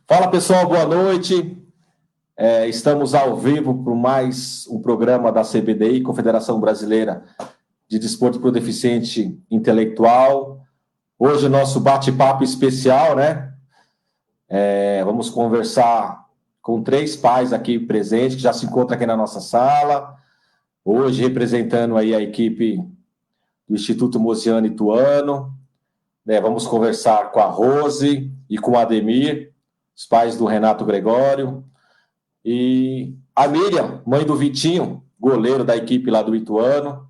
Fala pessoal, boa noite. Estamos ao vivo para mais um programa da CBDI, Confederação Brasileira de Desporto para o Deficiente Intelectual. Hoje o nosso bate-papo especial, né? Vamos conversar com 3 pais aqui presentes, que já se encontram aqui na nossa sala. Hoje representando aí a equipe do Instituto Mosiano Ituano. Vamos conversar com a Rose e com o Ademir, os pais do Renato Gregório, e a Miriam, mãe do Vitinho, goleiro da equipe lá do Ituano,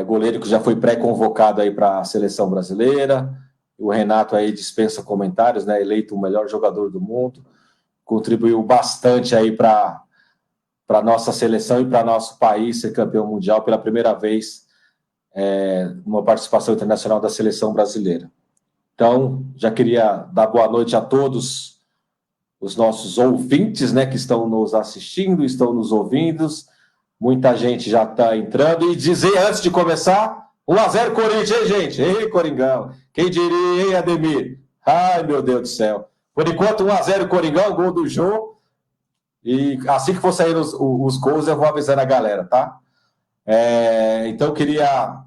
goleiro que já foi pré-convocado aí para a seleção brasileira. O Renato aí dispensa comentários, né? Eleito o melhor jogador do mundo, contribuiu bastante aí para a nossa seleção e para nosso país ser campeão mundial pela primeira vez numa participação internacional da seleção brasileira. Então, já queria dar boa noite a todos os nossos ouvintes, né, que estão nos assistindo, estão nos ouvindo. Muita gente já está entrando. E dizer, antes de começar, 1-0 Corinthians, hein, gente? Ei, Coringão. Quem diria, hein, Ademir? Ai, meu Deus do céu. Por enquanto, 1-0 Coringão, gol do Jô. E assim que for sair os gols, eu vou avisando a galera, tá? Então, eu queria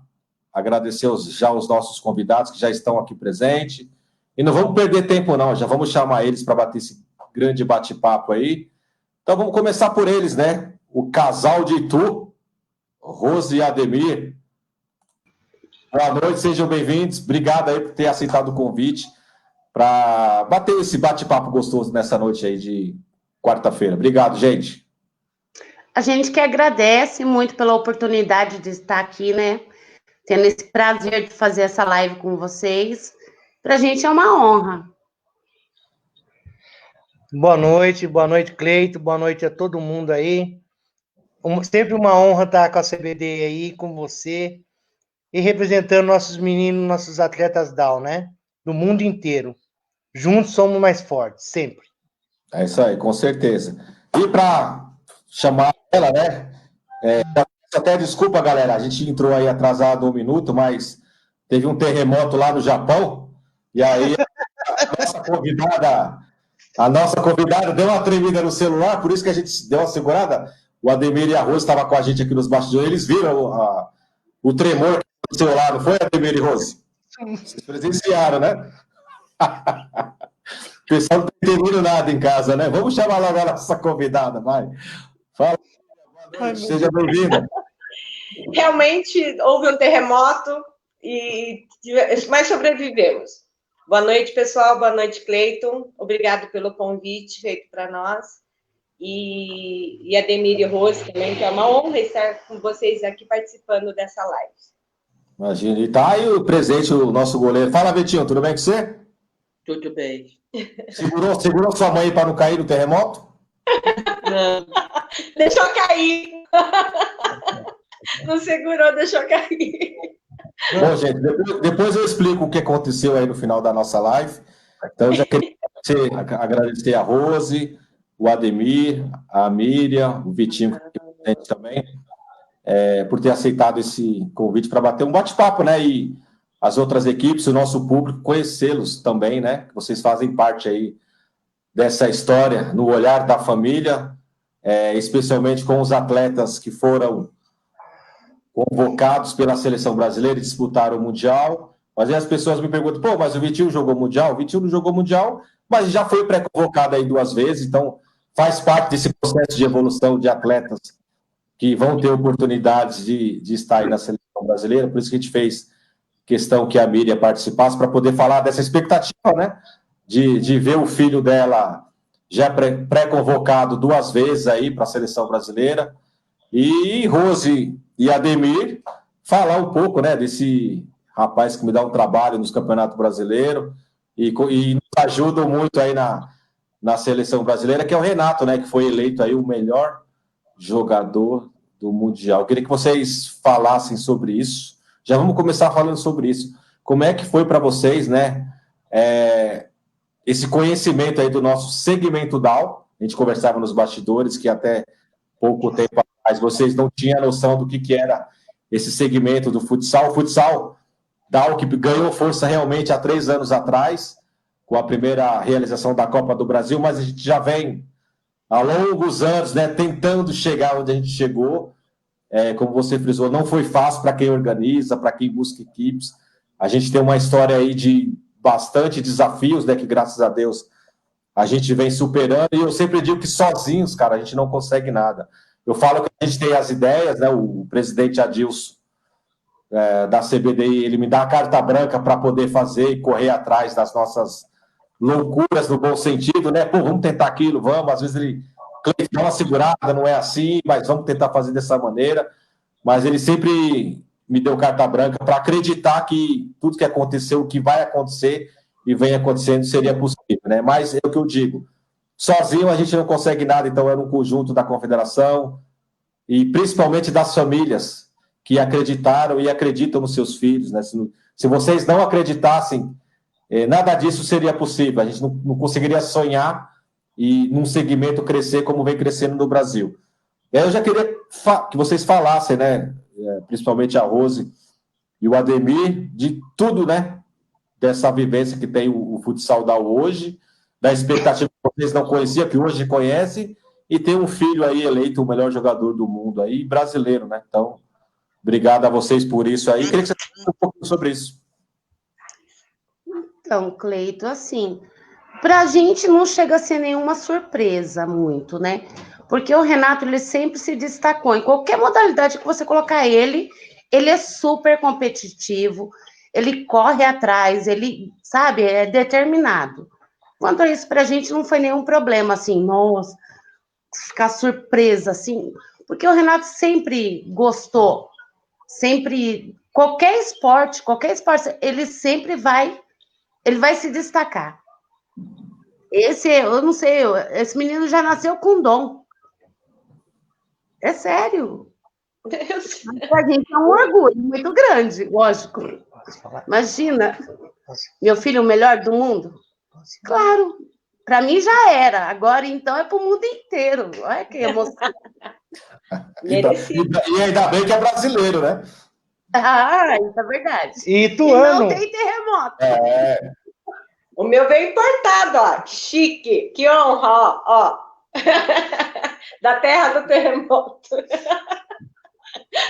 agradecer já os nossos convidados que já estão aqui presentes. E não vamos perder tempo, não. Já vamos chamar eles para bater esse grande bate-papo aí. Então, vamos começar por eles, né? O casal de Itu, Rose e Ademir. Boa noite, sejam bem-vindos. Obrigado aí por ter aceitado o convite para bater esse bate-papo gostoso nessa noite aí de quarta-feira. Obrigado, gente. A gente que agradece muito pela oportunidade de estar aqui, né? Tendo esse prazer de fazer essa live com vocês. Para a gente é uma honra. Boa noite, Cleito, boa noite a todo mundo aí. Sempre uma honra estar com a CBD aí, com você, e representando nossos meninos, nossos atletas Down, né? Do mundo inteiro. Juntos somos mais fortes, sempre. É isso aí, com certeza. E para chamar ela, né? Até desculpa, galera, a gente entrou aí atrasado 1 minuto, mas teve um terremoto lá no Japão, e aí a nossa convidada deu uma tremida no celular, por isso que a gente deu uma segurada. O Ademir e a Rose estavam com a gente aqui nos bastidores, eles viram o tremor que aconteceu lá, não foi, Ademir e Rose? Vocês presenciaram, né? O pessoal não está entendendo nada em casa, né? Vamos chamar logo a nossa convidada, vai. Fala, boa noite, seja bem-vinda. Realmente houve um terremoto, mas sobrevivemos. Boa noite, pessoal. Boa noite, Cleiton. Obrigado pelo convite feito para nós. E Ademir e Rose também, que é uma honra estar com vocês aqui participando dessa live. Imagina. E tá aí o presente, o nosso goleiro. Fala, Vitinho, tudo bem com você? Tudo bem. Segurou sua mãe para não cair no terremoto? Não. Deixou cair. Não segurou, deixou cair. Bom, gente, depois eu explico o que aconteceu aí no final da nossa live. Então, eu já queria agradecer a Rose, o Ademir, a Miriam, o Vitinho, que é presente também, por ter aceitado esse convite para bater um bate-papo, né? E as outras equipes, o nosso público, conhecê-los também, né? Que vocês fazem parte aí dessa história, no olhar da família, especialmente com os atletas que foram convocados pela seleção brasileira e disputaram o Mundial. Mas aí as pessoas me perguntam, pô, mas o Vitinho jogou Mundial? O Vitinho não jogou Mundial, mas já foi pré-convocado aí 2 vezes, então faz parte desse processo de evolução de atletas que vão ter oportunidades de estar aí na seleção brasileira. Por isso que a gente fez questão que a Miriam participasse, para poder falar dessa expectativa, né? De ver o filho dela já pré-convocado 2 vezes aí para a seleção brasileira. E Rose e Ademir falar um pouco, né, desse rapaz que me dá um trabalho nos campeonatos brasileiros e nos ajudam muito aí na seleção brasileira, que é o Renato, né, que foi eleito aí o melhor jogador do Mundial. Eu queria que vocês falassem sobre isso. Já vamos começar falando sobre isso. Como é que foi para vocês, né, esse conhecimento aí do nosso segmento DAO? A gente conversava nos bastidores que até pouco tempo atrás vocês não tinham noção do que era esse segmento do futsal. O futsal DAO que ganhou força realmente há 3 anos atrás, com a primeira realização da Copa do Brasil, mas a gente já vem há longos anos, né, tentando chegar onde a gente chegou. Como você frisou, não foi fácil para quem organiza, para quem busca equipes. A gente tem uma história aí de bastante desafios, né, que graças a Deus a gente vem superando, e eu sempre digo que sozinhos, cara, a gente não consegue nada. Eu falo que a gente tem as ideias, né, o presidente Adilson, da CBDI, ele me dá a carta branca para poder fazer e correr atrás das nossas loucuras, no bom sentido, né? Pô, vamos tentar aquilo, vamos. Às vezes ele dá uma segurada, não é assim, mas vamos tentar fazer dessa maneira. Mas ele sempre me deu carta branca para acreditar que tudo que aconteceu, o que vai acontecer e vem acontecendo, seria possível, né? Mas é o que eu digo, sozinho a gente não consegue nada, então é um conjunto da confederação e principalmente das famílias que acreditaram e acreditam nos seus filhos, né? Se vocês não acreditassem, nada disso seria possível. A gente não conseguiria sonhar e num segmento crescer como vem crescendo no Brasil. Eu já queria que vocês falassem, né? Principalmente a Rose e o Ademir, de tudo, né? Dessa vivência que tem o futsal da hoje, da expectativa que vocês não conheciam, que hoje conhecem, e tem um filho aí eleito o melhor jogador do mundo aí, brasileiro, né? Então, obrigado a vocês por isso aí. Queria que você falasse um pouco sobre isso. Então, Cleito, assim, para a gente não chega a ser nenhuma surpresa muito, né? Porque o Renato, ele sempre se destacou. Em qualquer modalidade que você colocar ele é super competitivo, ele corre atrás, ele, sabe, é determinado. Quanto a isso, para a gente não foi nenhum problema, assim, nossa, ficar surpresa, assim, porque o Renato sempre gostou, sempre, qualquer esporte, ele sempre vai, ele vai se destacar. Eu não sei, esse menino já nasceu com dom. É sério. Pra gente é um orgulho muito grande, lógico. Imagina, meu filho o melhor do mundo? Claro, para mim já era. Agora, então, é para o mundo inteiro. Olha que emoção. E ainda bem que é brasileiro, né? Ah, isso é verdade. E não tem terremoto. O meu veio importado, ó. Chique. Que honra, ó. Da terra do terremoto.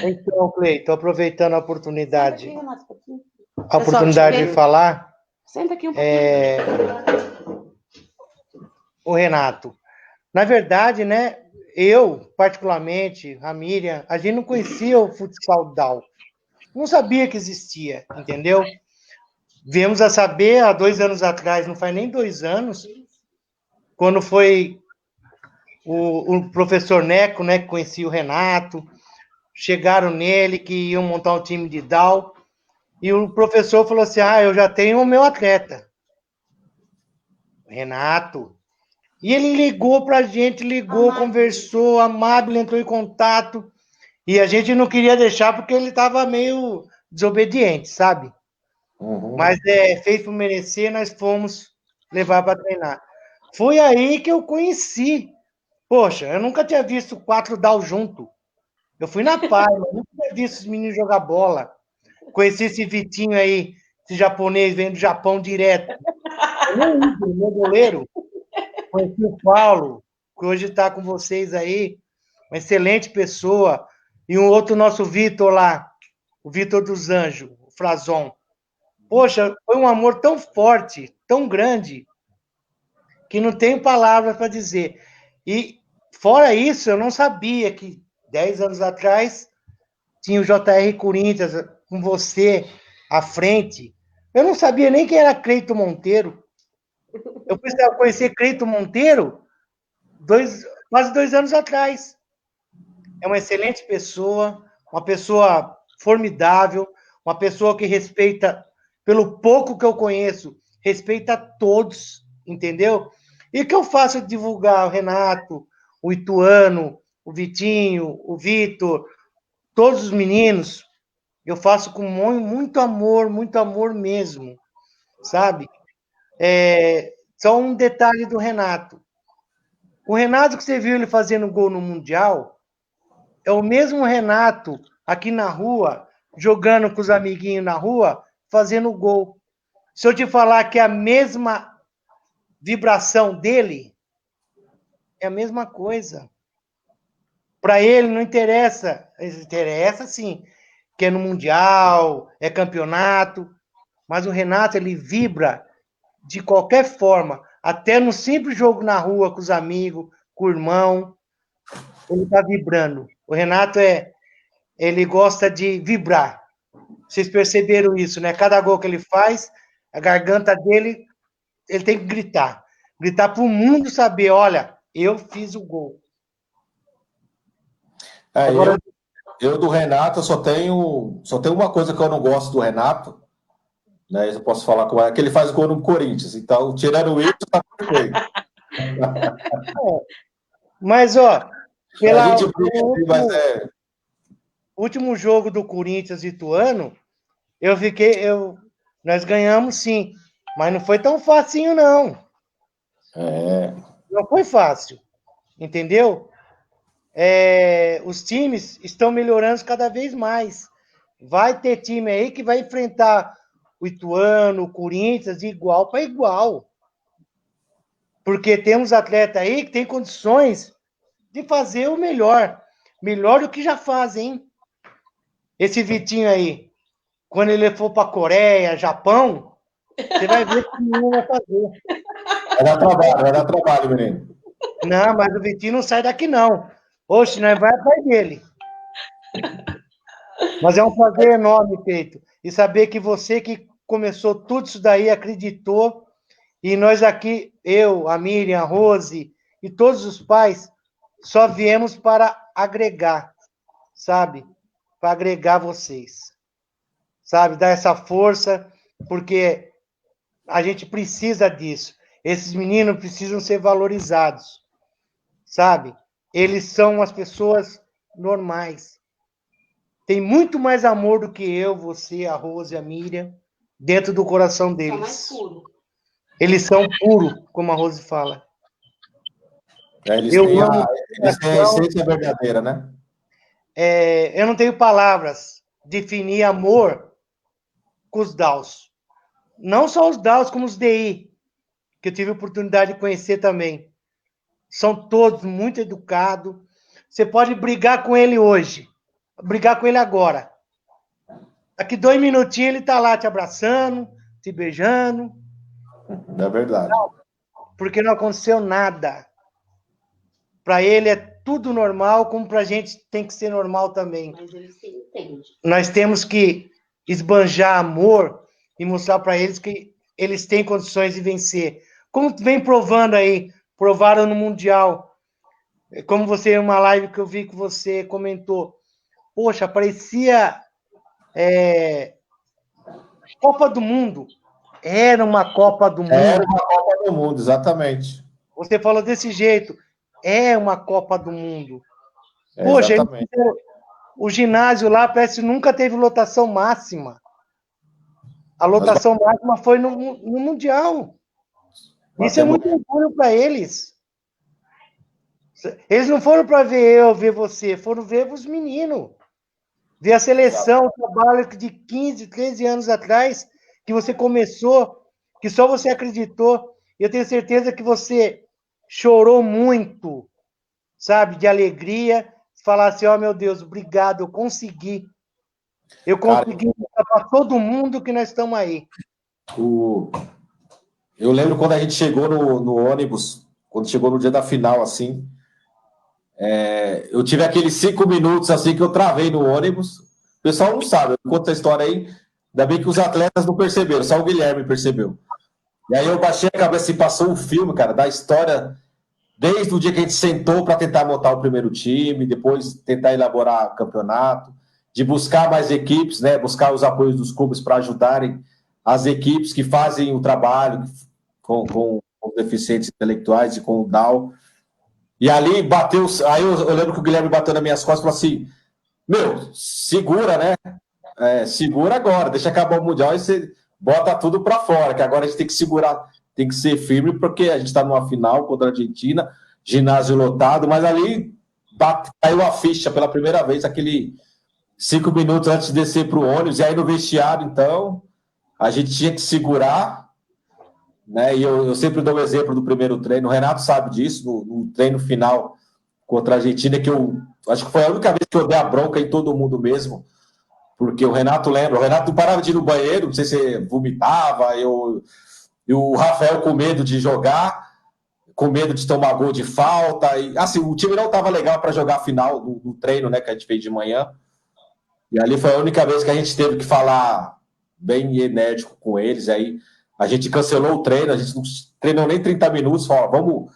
Então, Cleiton, aproveitando a oportunidade, Senta aqui, Renato, de falar, senta aqui um pouquinho. O Renato, na verdade, né, eu, particularmente, a Miriam, a gente não conhecia o futsal DAO, não sabia que existia, entendeu? Viemos a saber há 2 anos atrás, não faz nem 2 anos, quando foi o professor Neco, né, que conhecia o Renato, chegaram nele que iam montar um time de DAO, e o professor falou assim, eu já tenho o meu atleta, Renato. E ele ligou pra gente, conversou, amável, entrou em contato, e a gente não queria deixar porque ele estava meio desobediente, sabe? Uhum. Mas fez por merecer, nós fomos levar para treinar. Foi aí que eu conheci. Poxa, eu nunca tinha visto 4 DAO junto. Eu fui na paz, eu nunca tinha visto os meninos jogar bola. Conheci esse Vitinho aí, esse japonês, vem do Japão direto. Meu goleiro. Conheci o Paulo, que hoje está com vocês aí, uma excelente pessoa. E um outro nosso Vitor lá, o Vitor dos Anjos, o Frazon. Poxa, foi um amor tão forte, tão grande, que não tenho palavras para dizer. E, fora isso, eu não sabia que 10 anos atrás tinha o JR Corinthians com você à frente. Eu não sabia nem quem era Cleiton Monteiro. Eu precisava conhecer Cleiton Monteiro quase 2 anos atrás. É uma excelente pessoa, uma pessoa formidável, uma pessoa que respeita, pelo pouco que eu conheço, respeita a todos, entendeu? E o que eu faço é divulgar o Renato, o Ituano, o Vitinho, o Vitor, todos os meninos, eu faço com muito amor mesmo, sabe? Só um detalhe do Renato. O Renato que você viu ele fazendo gol no Mundial é o mesmo Renato aqui na rua, jogando com os amiguinhos na rua, fazendo gol. Se eu te falar que é a mesma vibração dele é a mesma coisa. Para ele não interessa, interessa sim, que é no Mundial, é campeonato, mas o Renato, ele vibra de qualquer forma, até no simples jogo na rua com os amigos, com o irmão, ele está vibrando. O Renato, ele gosta de vibrar. Vocês perceberam isso, né? Cada gol que ele faz, a garganta dele, ele tem que gritar. Gritar para o mundo saber, olha, eu fiz o gol. Agora, eu do Renato, eu só tenho uma coisa que eu não gosto do Renato, né? Eu posso falar com ele, que ele faz gol no Corinthians. Então, tirando isso, tá perfeito. Mas, ó, mas último jogo do Corinthians e Ituano, nós ganhamos sim, mas não foi tão facinho, não. Não foi fácil, entendeu? Os times estão melhorando cada vez mais. Vai ter time aí que vai enfrentar o Ituano, o Corinthians, de igual para igual. Porque temos atletas aí que têm condições de fazer o melhor. Melhor do que já fazem, hein? Esse Vitinho aí, quando ele for para Coreia, Japão, você vai ver o que o menino vai fazer. Vai dar trabalho, menino. Não, mas o Vitinho não sai daqui, não. Oxe, nós vai atrás dele. Mas é um prazer enorme, Peito. E saber que você que começou tudo isso daí, acreditou, e nós aqui, eu, a Miriam, a Rose e todos os pais, só viemos para agregar, sabe? Para agregar vocês. Sabe? Dar essa força, porque a gente precisa disso. Esses meninos precisam ser valorizados, sabe? Eles são as pessoas normais. Tem muito mais amor do que eu, você, a Rose e a Miriam, dentro do coração deles. São mais puros. Eles são puros, como a Rose fala. Eles têm a essência verdadeira, né? Eu não tenho palavras definir amor com os DAOs. Não só os DAOs, como os DI, que eu tive a oportunidade de conhecer também. São todos muito educados. Você pode brigar com ele hoje, brigar com ele agora. Daqui 2 minutinhos ele está lá te abraçando, te beijando. É verdade. Porque não aconteceu nada. Para ele é tudo normal, como para a gente tem que ser normal também. Mas ele se entende. Nós temos que esbanjar amor e mostrar para eles que eles têm condições de vencer. Como vem provando aí, provaram no Mundial. Como você, uma live que eu vi que você comentou. Poxa, parecia Copa do Mundo. Era uma Copa do Mundo. Era uma Copa do Mundo, exatamente. Você falou desse jeito. É uma Copa do Mundo. Poxa, o ginásio lá parece que nunca teve lotação máxima. A lotação máxima foi no Mundial. Isso é muito orgulho para eles. Eles não foram para ver eu, ver você, foram ver os meninos. Ver a seleção, o trabalho de 15, 13 anos atrás, que você começou, que só você acreditou. Eu tenho certeza que você chorou muito, sabe, de alegria, falar assim, ó, meu Deus, obrigado, eu consegui. Eu consegui mostrar para todo mundo que nós estamos aí. Eu lembro quando a gente chegou no ônibus, quando chegou no dia da final, assim, eu tive aqueles 5 minutos, assim, que eu travei no ônibus. O pessoal não sabe, eu conto a história aí, ainda bem que os atletas não perceberam, só o Guilherme percebeu. E aí eu baixei a cabeça e passou um filme, cara, da história, desde o dia que a gente sentou para tentar montar o primeiro time, depois tentar elaborar o campeonato, de buscar mais equipes, né, buscar os apoios dos clubes para ajudarem as equipes que fazem o trabalho com os deficientes intelectuais e com o DAO. E ali bateu, aí eu lembro que o Guilherme bateu nas minhas costas e falou assim, meu, segura, né, segura agora, deixa acabar o Mundial e você bota tudo para fora, que agora a gente tem que segurar, tem que ser firme, porque a gente está numa final contra a Argentina, ginásio lotado, mas ali caiu a ficha pela primeira vez, aquele 5 minutos antes de descer para o ônibus, e aí no vestiário, então, a gente tinha que segurar, né? E eu sempre dou o exemplo do primeiro treino. O Renato sabe disso, no treino final contra a Argentina, que eu acho que foi a única vez que eu dei a bronca em todo mundo mesmo, porque o Renato lembra, o Renato não parava de ir no banheiro, não sei se vomitava, e o Rafael com medo de jogar, com medo de tomar gol de falta, e assim, o time não estava legal para jogar a final do treino, né, que a gente fez de manhã, e ali foi a única vez que a gente teve que falar bem enérgico com eles, aí a gente cancelou o treino, a gente não treinou nem 30 minutos, falou,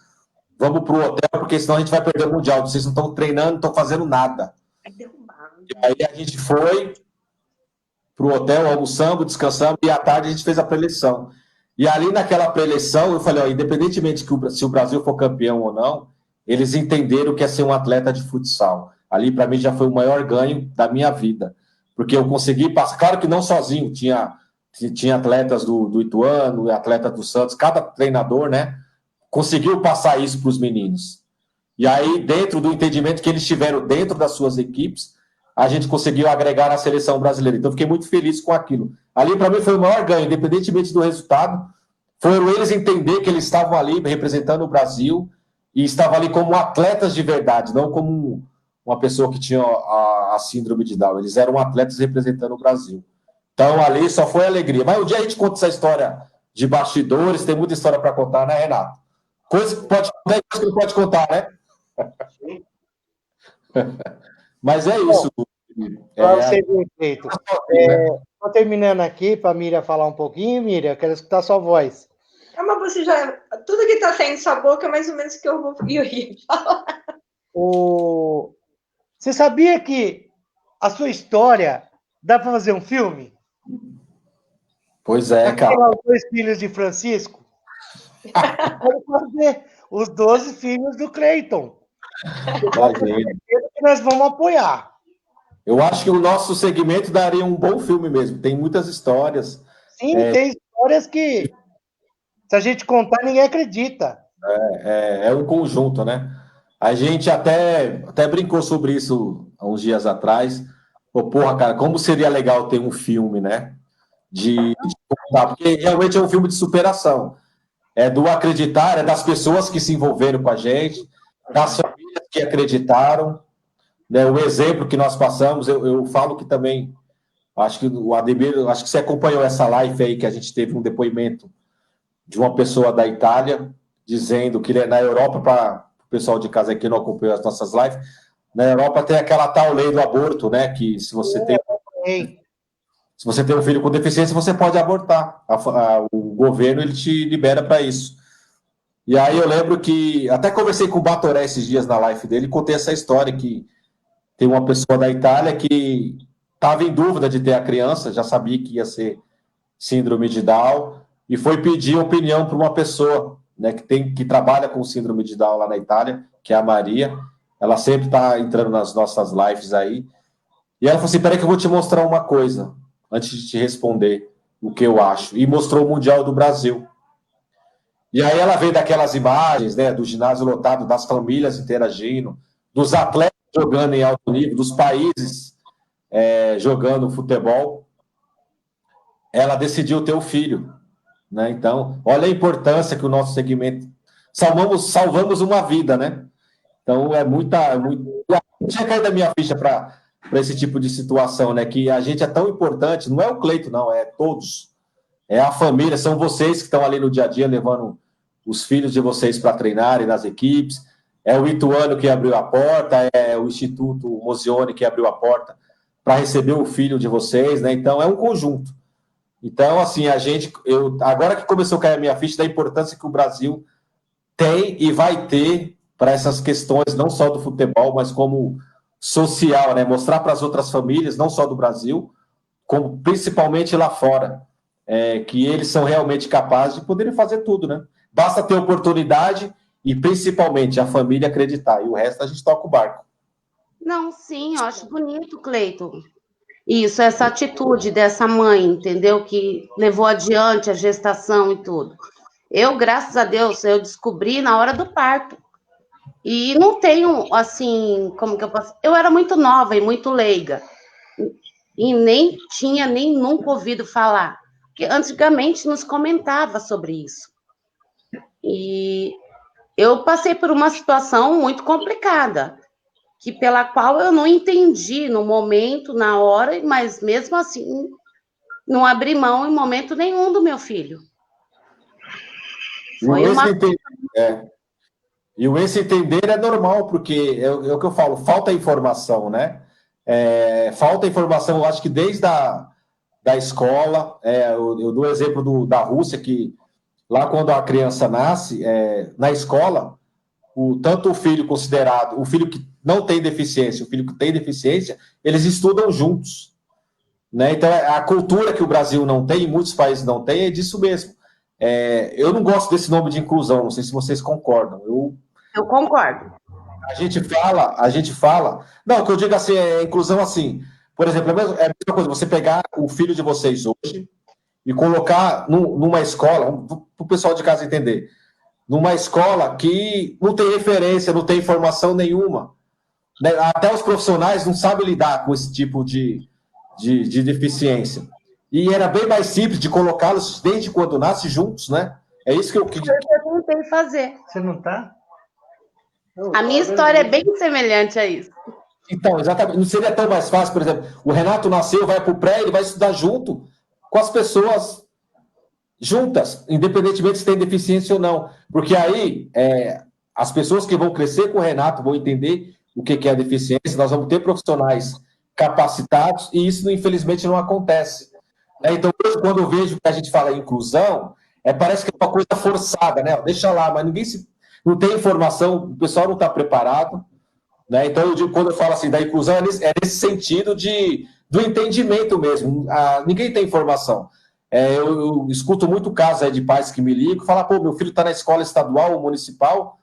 vamos para o hotel, porque senão a gente vai perder o Mundial, vocês não estão treinando, não estão fazendo nada. E aí a gente foi para o hotel, almoçamos, descansamos, e à tarde a gente fez a preleção. E ali naquela preleção, eu falei, ó, independentemente se o Brasil for campeão ou não, eles entenderam que é ser um atleta de futsal. Ali, para mim, já foi o maior ganho da minha vida. Porque eu consegui passar, claro que não sozinho, tinha atletas do Ituano, atletas do Santos, cada treinador, né, conseguiu passar isso para os meninos. E aí, dentro do entendimento que eles tiveram dentro das suas equipes, a gente conseguiu agregar na seleção brasileira. Então, fiquei muito feliz com aquilo. Ali, para mim, foi o maior ganho, independentemente do resultado. Foram eles entender que eles estavam ali representando o Brasil e estavam ali como atletas de verdade, não como uma pessoa que tinha a síndrome de Down. Eles eram atletas representando o Brasil. Então, ali só foi alegria. Mas um dia a gente conta essa história de bastidores, tem muita história para contar, né, Renato? Coisa que pode contar e coisa que não pode contar, né? Mas é isso. Para você ver, Cleito. Estou terminando aqui para a Miriam falar um pouquinho. Miriam, eu quero escutar sua voz. Mas você já... Tudo que está saindo sua boca é mais ou menos o que eu ia falar. Você sabia que a sua história dá para fazer um filme? Pois é, cara. Os 2 filhos de Francisco. Pode fazer os 12 filhos do Cleiton. Nós vamos apoiar. Eu acho que o nosso segmento daria um bom filme mesmo. Tem muitas histórias. Sim, tem histórias que, se a gente contar, ninguém acredita. É um conjunto, né? A gente até brincou sobre isso há uns dias atrás. Pô, porra, cara, como seria legal ter um filme, né? De contar, porque realmente é um filme de superação. É do acreditar, é das pessoas que se envolveram com a gente, das famílias que acreditaram, né? O exemplo que nós passamos, eu falo que também, acho que o Ademir, acho que você acompanhou essa live aí, que a gente teve um depoimento de uma pessoa da Itália, dizendo que na Europa, para o pessoal de casa aqui não acompanhou as nossas lives, na Europa tem aquela tal lei do aborto, né? Que se você tem um filho com deficiência, você pode abortar. O governo ele te libera para isso. E aí eu lembro que até conversei com o Batoré esses dias na live dele e contei essa história que tem uma pessoa da Itália que estava em dúvida de ter a criança, já sabia que ia ser síndrome de Down, e foi pedir opinião para uma pessoa, né, que trabalha com síndrome de Down lá na Itália, que é a Maria. Ela sempre está entrando nas nossas lives aí. E ela falou assim, peraí que eu vou te mostrar uma coisa, antes de te responder o que eu acho. E mostrou o Mundial do Brasil. E aí ela veio daquelas imagens, né, do ginásio lotado, das famílias interagindo, dos atletas jogando em alto nível, dos países jogando futebol. Ela decidiu ter o filho, né? Então, olha a importância que o nosso segmento... Salvamos uma vida, né? Então, não tinha caído da minha ficha para esse tipo de situação, né? Que a gente é tão importante, não é o Cleito, não, é todos. É a família, são vocês que estão ali no dia a dia levando os filhos de vocês para treinarem nas equipes. É o Ituano que abriu a porta, é o Instituto Mozione que abriu a porta para receber o filho de vocês, né? Então, é um conjunto. Então, assim, agora que começou a cair a minha ficha da importância que o Brasil tem e vai ter para essas questões, não só do futebol, mas como social, né? Mostrar para as outras famílias, não só do Brasil, como principalmente lá fora, que eles são realmente capazes de poderem fazer tudo, né? Basta ter oportunidade e, principalmente, a família acreditar. E o resto a gente toca o barco. Não, sim, eu acho bonito, Cleiton. Isso, essa atitude dessa mãe, entendeu? Que levou adiante a gestação e tudo. Eu, graças a Deus, eu descobri na hora do parto. E não tenho, assim, como que eu posso... Eu era muito nova e muito leiga. E nem nunca ouvido falar. Porque antigamente nos comentava sobre isso. E eu passei por uma situação muito complicada, pela qual eu não entendi no momento, na hora, mas mesmo assim, não abri mão em momento nenhum do meu filho. Foi uma... E esse entender é normal, porque é o que eu falo, falta informação, né? Falta informação, eu acho que desde da escola, eu dou o exemplo da Rússia, que lá quando a criança nasce, na escola, tanto o filho considerado, o filho que não tem deficiência, o filho que tem deficiência, eles estudam juntos, né? Então, a cultura que o Brasil não tem, muitos países não têm, é disso mesmo. Eu não gosto desse nome de inclusão, não sei se vocês concordam. Eu concordo. A gente fala... Não, o que eu digo assim, inclusão assim. Por exemplo, é a mesma coisa, você pegar o filho de vocês hoje e colocar numa escola, para o pessoal de casa entender, numa escola que não tem referência, não tem informação nenhuma. Né? Até os profissionais não sabem lidar com esse tipo de deficiência. E era bem mais simples de colocá-los desde quando nasce juntos, né? É isso que eu tentei fazer. Você não está? A minha história é bem semelhante a isso. Então, exatamente. Não seria tão mais fácil, por exemplo, o Renato nasceu, vai para o pré, ele vai estudar junto com as pessoas juntas, independentemente se tem deficiência ou não. Porque aí, as pessoas que vão crescer com o Renato vão entender o que é a deficiência, nós vamos ter profissionais capacitados, e isso, infelizmente, não acontece. Então, hoje, quando eu vejo que a gente fala em inclusão, parece que é uma coisa forçada, né? Deixa lá, mas não tem informação, o pessoal não está preparado, né? Então, eu digo, quando eu falo assim da inclusão, é nesse sentido do entendimento mesmo. Ninguém tem informação. Eu escuto muito casos aí de pais que me ligam e falam, pô, meu filho está na escola estadual ou municipal,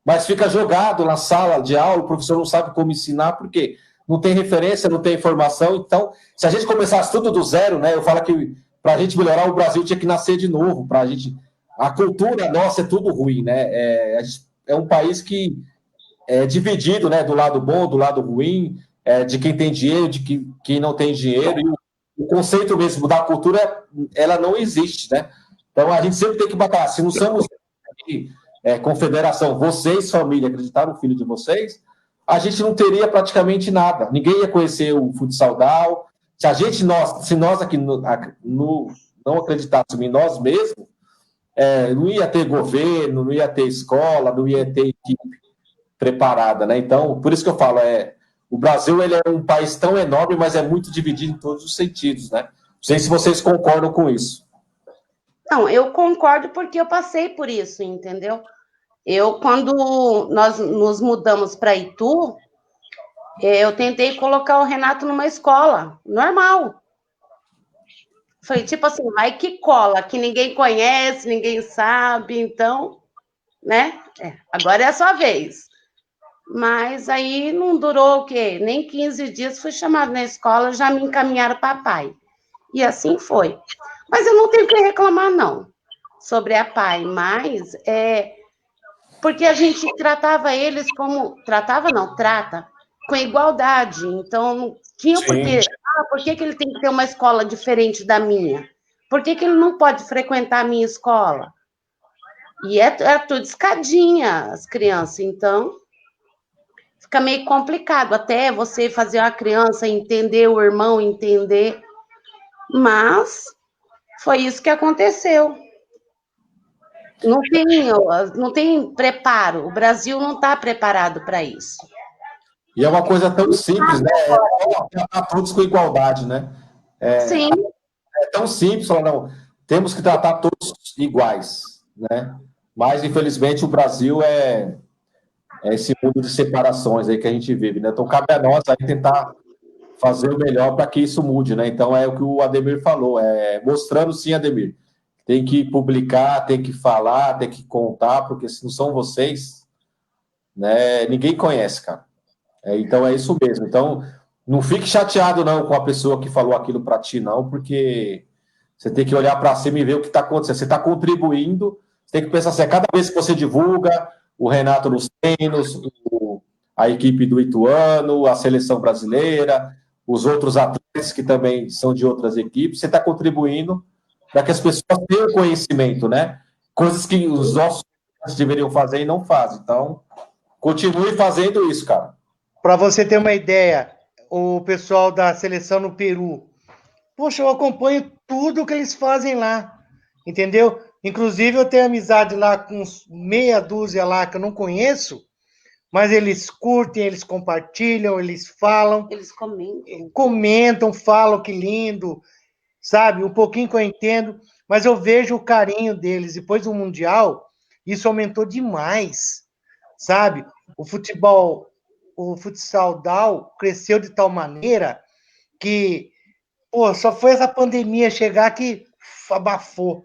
mas fica jogado na sala de aula, o professor não sabe como ensinar, por quê? Não tem referência, não tem informação. Então, se a gente começasse tudo do zero, né? Eu falo que para a gente melhorar o Brasil tinha que nascer de novo. A cultura nossa é tudo ruim, né? É um país que é dividido, né? Do lado bom, do lado ruim, de quem tem dinheiro, de quem não tem dinheiro. E o conceito mesmo da cultura, ela não existe, né? Então, a gente sempre tem que batalhar. Se não somos confederação, vocês, família, acreditar no filho de vocês, a gente não teria praticamente nada. Ninguém ia conhecer o futsal down. Se nós aqui não acreditássemos em nós mesmos, não ia ter governo, não ia ter escola, não ia ter equipe preparada, né? Então, por isso que eu falo, o Brasil ele é um país tão enorme, mas é muito dividido em todos os sentidos, né? Não sei se vocês concordam com isso. Não, eu concordo porque eu passei por isso, entendeu? Quando nós nos mudamos para Itu, eu tentei colocar o Renato numa escola normal. Foi tipo assim, vai que cola, que ninguém conhece, ninguém sabe, então, né? Agora é a sua vez. Mas aí não durou o quê? Nem 15 dias, fui chamado na escola, já me encaminharam para pai. E assim foi. Mas eu não tenho que reclamar, não, sobre a pai, mas porque a gente tratava eles como... Trata com igualdade. Então, não tinha porquê. Por que ele tem que ter uma escola diferente da minha? Por que ele não pode frequentar a minha escola? E é tudo escadinha, as crianças. Então, fica meio complicado. Até você fazer uma criança entender, o irmão entender. Mas foi isso que aconteceu. Não tem preparo. O Brasil não está preparado para isso. E é uma coisa tão simples, né? Tratar todos com igualdade, né? Sim. É tão simples, falar, não, temos que tratar todos iguais, né? Mas, infelizmente, o Brasil é esse mundo de separações aí que a gente vive, né? Então, cabe a nós aí tentar fazer o melhor para que isso mude, né? Então, é o que o Ademir falou, mostrando sim, Ademir, tem que publicar, tem que falar, tem que contar, porque se não são vocês, né, ninguém conhece, cara. Então, é isso mesmo. Então, não fique chateado, não, com a pessoa que falou aquilo para ti, não, porque você tem que olhar para cima e ver o que está acontecendo. Você está contribuindo, você tem que pensar assim, cada vez que você divulga o Renato nos treinos, a equipe do Ituano, a seleção brasileira, os outros atletas que também são de outras equipes, você está contribuindo para que as pessoas tenham conhecimento, né? Coisas que os nossos deveriam fazer e não fazem. Então, continue fazendo isso, cara. Para você ter uma ideia, o pessoal da seleção no Peru, poxa, eu acompanho tudo que eles fazem lá, entendeu? Inclusive, eu tenho amizade lá com meia dúzia lá que eu não conheço, mas eles curtem, eles compartilham, eles falam. Eles comentam. Comentam, falam que lindo, sabe? Um pouquinho que eu entendo, mas eu vejo o carinho deles. Depois do Mundial, isso aumentou demais, sabe? O futsal DAO cresceu de tal maneira que, pô, só foi essa pandemia chegar que abafou.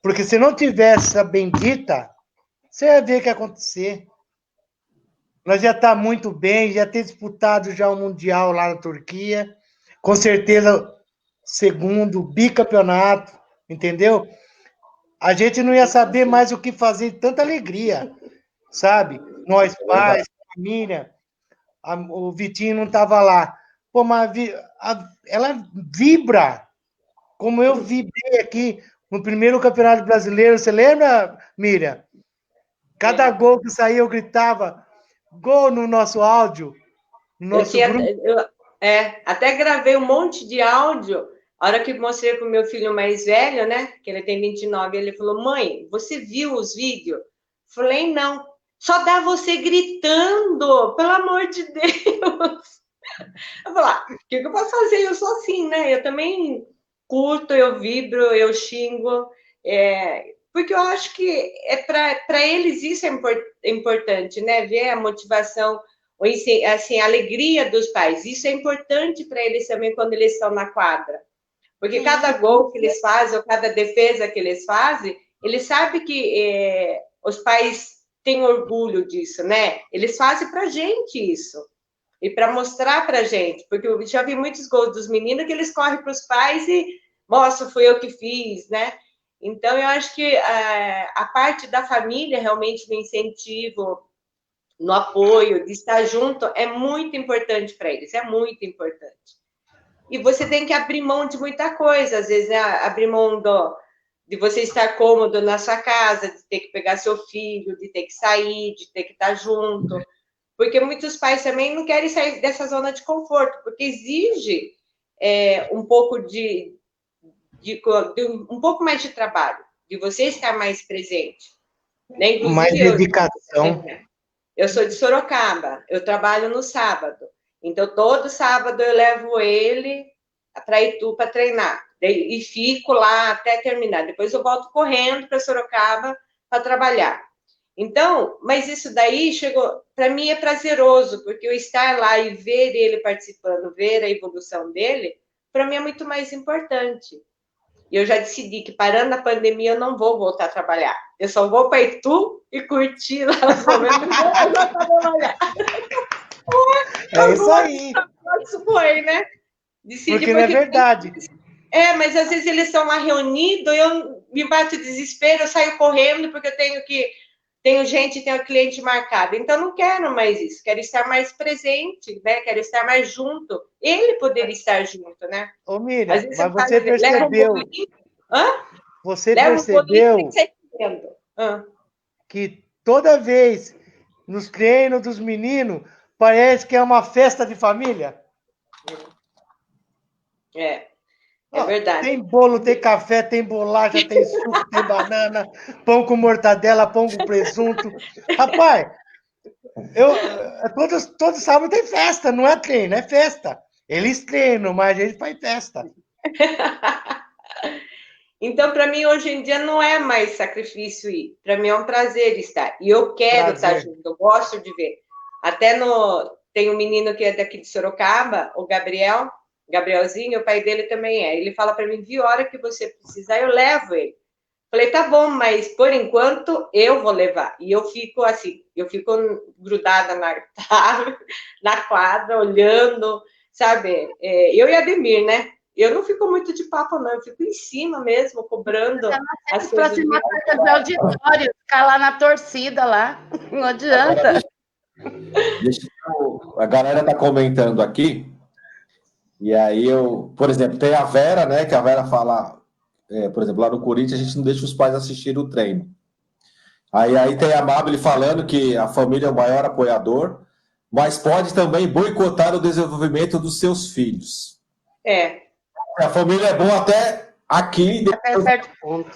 Porque se não tivesse essa bendita, você ia ver o que ia acontecer. Nós já está muito bem, já ter disputado já o Mundial lá na Turquia, com certeza segundo bicampeonato, entendeu? A gente não ia saber mais o que fazer, tanta alegria, sabe? Nós pais, família, o Vitinho não estava lá. Pô, mas ela vibra, como eu vibrei aqui no primeiro Campeonato Brasileiro, você lembra, Miriam? Cada gol que saía eu gritava, gol no nosso áudio, no nosso grupo. Até gravei um monte de áudio. A hora que mostrei para o meu filho mais velho, né? Que ele tem 29, ele falou: mãe, você viu os vídeos? Falei: não. Só dá você gritando, pelo amor de Deus. Eu falei: o que eu posso fazer? Eu sou assim, né? Eu também curto, eu vibro, eu xingo. Porque eu acho que para eles isso é importante, né? Ver a motivação, assim, a alegria dos pais. Isso é importante para eles também quando eles estão na quadra. Porque cada gol que eles fazem, ou cada defesa que eles fazem, eles sabem que os pais têm orgulho disso, né? Eles fazem para a gente isso. E para mostrar para a gente. Porque eu já vi muitos gols dos meninos que eles correm para os pais e mostram, fui eu que fiz, né? Então, eu acho que a parte da família, realmente, no incentivo, no apoio, de estar junto, é muito importante para eles, é muito importante. E você tem que abrir mão de muita coisa, às vezes, né? Abrir mão de você estar cômodo na sua casa, de ter que pegar seu filho, de ter que sair, de ter que estar junto. Porque muitos pais também não querem sair dessa zona de conforto, porque exige um pouco de um pouco mais de trabalho, de você estar mais presente. Né? Inclusive, mais dedicação. Eu sou de Sorocaba, eu trabalho no sábado. Então, todo sábado eu levo ele para Itu para treinar. E fico lá até terminar. Depois eu volto correndo para Sorocaba para trabalhar. Então, mas isso daí chegou, para mim é prazeroso, porque eu estar lá e ver ele participando, ver a evolução dele, para mim é muito mais importante. E eu já decidi que, parando a pandemia, eu não vou voltar a trabalhar. Eu só vou para Itu e curtir lá os momentos que eu vou voltar a trabalhar. É isso aí. Isso foi, né? Decidi porque não é verdade. Mas às vezes eles estão lá reunidos, eu me bato de desespero, eu saio correndo, porque eu tenho cliente marcado. Então, não quero mais isso. Quero estar mais presente, né? Quero estar mais junto. Ele poderia estar junto, né? Ô, Miriam, mas você percebeu... Você percebeu que toda vez nos treinos dos meninos parece que é uma festa de família? É verdade. Tem bolo, tem café, tem bolacha, tem suco, tem banana, pão com mortadela, pão com presunto. Rapaz, todo sábado tem festa, não é treino, é festa. Eles treinam, mas a gente faz festa. Então, para mim, hoje em dia, não é mais sacrifício ir. Para mim, é um prazer estar. E eu quero estar junto, eu gosto de ver. Até tem um menino que é daqui de Sorocaba, o Gabrielzinho, o pai dele também é. Ele fala para mim, viu, a hora que você precisar, eu levo ele. Falei, tá bom, mas por enquanto eu vou levar. E eu fico assim, grudada na quadra, olhando, sabe? Eu e a Ademir, né? Eu não fico muito de papo, não. Eu fico em cima mesmo, cobrando as coisas. Próxima carta de auditório, ficar lá na torcida, lá. Não adianta. A galera tá comentando aqui, e aí por exemplo, tem a Vera, né? Que a Vera fala, por exemplo, lá no Corinthians, a gente não deixa os pais assistirem o treino. Aí tem a Amabile falando que a família é o maior apoiador, mas pode também boicotar o desenvolvimento dos seus filhos. A família é boa até aqui, Até certo ponto.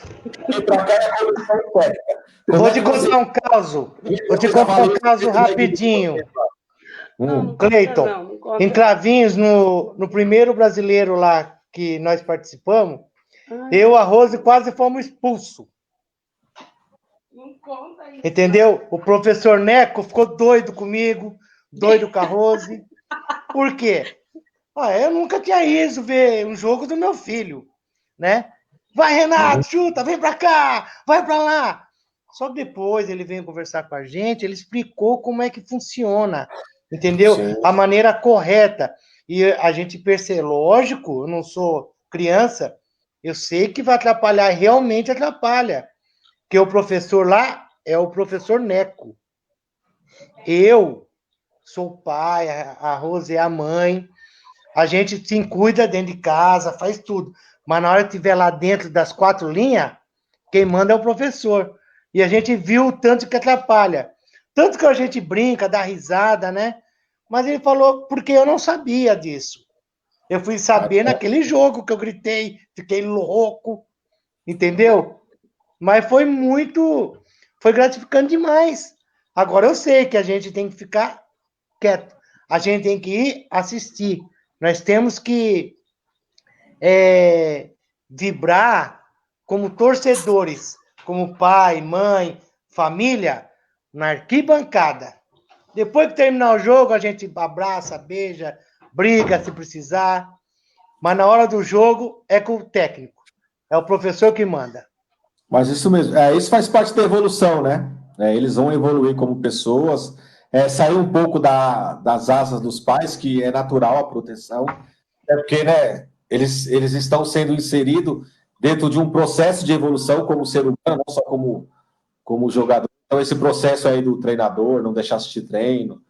e para cá é a comissão técnica. Vou te contar um caso. Vou te contar um caso rapidinho. Cleiton, Não conta. em Cravinhos, no primeiro brasileiro lá que nós participamos, eu e a Rose quase fomos expulsos. Não conta isso. Entendeu? O professor Neco ficou doido comigo, doido com a Rose. Por quê? Eu nunca tinha ido ver um jogo do meu filho, né? Vai, Renato, chuta, vem pra cá, vai pra lá. Só que depois ele veio conversar com a gente, ele explicou como é que funciona, entendeu? Sim. A maneira correta. E a gente percebe, lógico, eu não sou criança, eu sei que vai atrapalhar, realmente atrapalha. Porque o professor lá é o professor Neco. Eu sou o pai, a Rose é a mãe, a gente se cuida dentro de casa, faz tudo. Mas na hora que estiver lá dentro das 4 linhas, quem manda é o professor. E a gente viu o tanto que atrapalha. Tanto que a gente brinca, dá risada, né? Mas ele falou, porque eu não sabia disso. Eu fui saber naquele jogo que eu gritei, fiquei louco, entendeu? Mas foi gratificante demais. Agora eu sei que a gente tem que ficar quieto. A gente tem que ir assistir. Nós temos que vibrar como torcedores, como pai, mãe, família, na arquibancada. Depois que terminar o jogo, a gente abraça, beija, briga se precisar. Mas na hora do jogo é com o técnico. É o professor que manda. Mas isso mesmo, isso faz parte da evolução, né? Eles vão evoluir como pessoas, sair um pouco das asas dos pais, que é natural a proteção, porque, né, eles estão sendo inseridos dentro de um processo de evolução como ser humano, não só como jogador. Então, esse processo aí do treinador, não deixar assistir treino,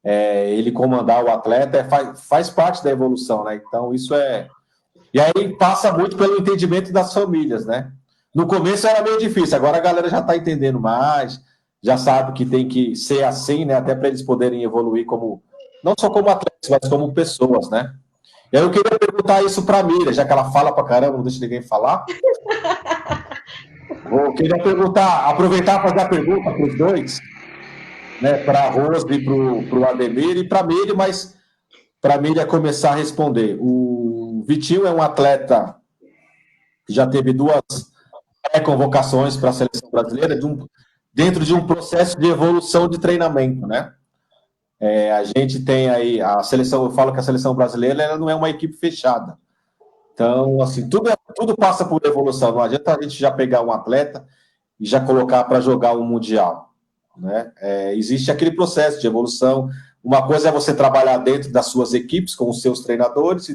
ele comandar o atleta, faz parte da evolução, né? Então, isso é... E aí passa muito pelo entendimento das famílias, né? No começo era meio difícil, agora a galera já está entendendo mais, já sabe que tem que ser assim, né? Até para eles poderem evoluir como, não só como atletas, mas como pessoas, né? E aí eu queria perguntar isso para a Miriam, já que ela fala para caramba, não deixa ninguém falar. Eu queria perguntar, aproveitar para fazer a pergunta para os dois, né? Para a Rose e para o Ademir e para a Miriam, mas para a Miriam começar a responder. O Vitinho é um atleta que já teve 2 convocações para a seleção brasileira dentro de um processo de evolução de treinamento, né? A gente tem aí a seleção, eu falo que a seleção brasileira ela não é uma equipe fechada. Então, assim, tudo passa por evolução. Não adianta a gente já pegar um atleta e já colocar para jogar um mundial, né? Existe aquele processo de evolução. Uma coisa é você trabalhar dentro das suas equipes com os seus treinadores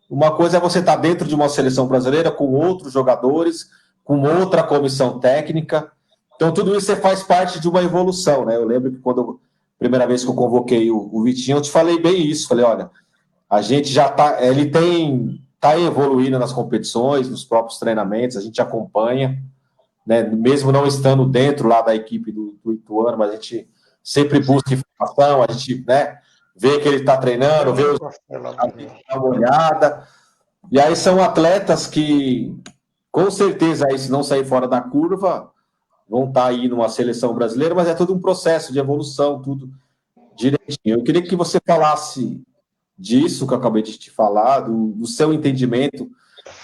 uma coisa é você estar dentro de uma seleção brasileira com outros jogadores, com outra comissão técnica. Então, tudo isso faz parte de uma evolução, né? Eu lembro que primeira vez que eu convoquei o Vitinho, eu te falei bem isso. Falei, olha, a gente já está... Ele está evoluindo nas competições, nos próprios treinamentos, a gente acompanha, né? Mesmo não estando dentro lá da equipe do Ituano, mas a gente sempre busca informação, a gente, né, vê que ele está treinando, vê dá uma olhada. E aí são atletas que, com certeza, aí, se não sair fora da curva, vão estar aí numa seleção brasileira, mas é todo um processo de evolução, tudo direitinho. Eu queria que você falasse disso que eu acabei de te falar, do seu entendimento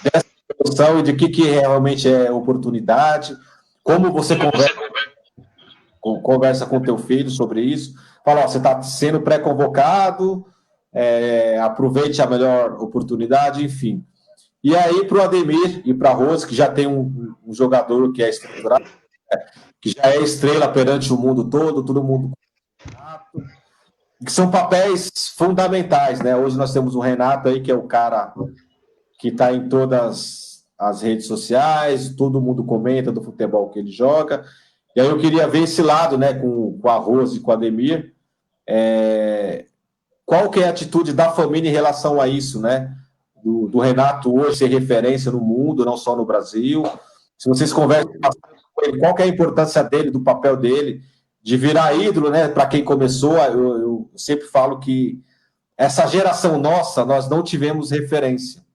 dessa evolução e de que realmente é oportunidade, como você conversa com o teu filho sobre isso, fala, ó, você está sendo pré-convocado, aproveite a melhor oportunidade, enfim. E aí, para o Ademir e para a Rose, que já tem um jogador que é estruturado, que já é estrela perante o mundo todo mundo que são papéis fundamentais, né? Hoje nós temos o Renato aí, que é o cara que está em todas as redes sociais, todo mundo comenta do futebol que ele joga. E aí eu queria ver esse lado, né, com a Rose e com o Ademir, qual que é a atitude da família em relação a isso, né? Do Renato hoje ser referência no mundo, não só no Brasil. Se vocês conversam qual que é a importância dele, do papel dele, de virar ídolo, né? Para quem começou, eu sempre falo que essa geração nossa, nós não tivemos referência.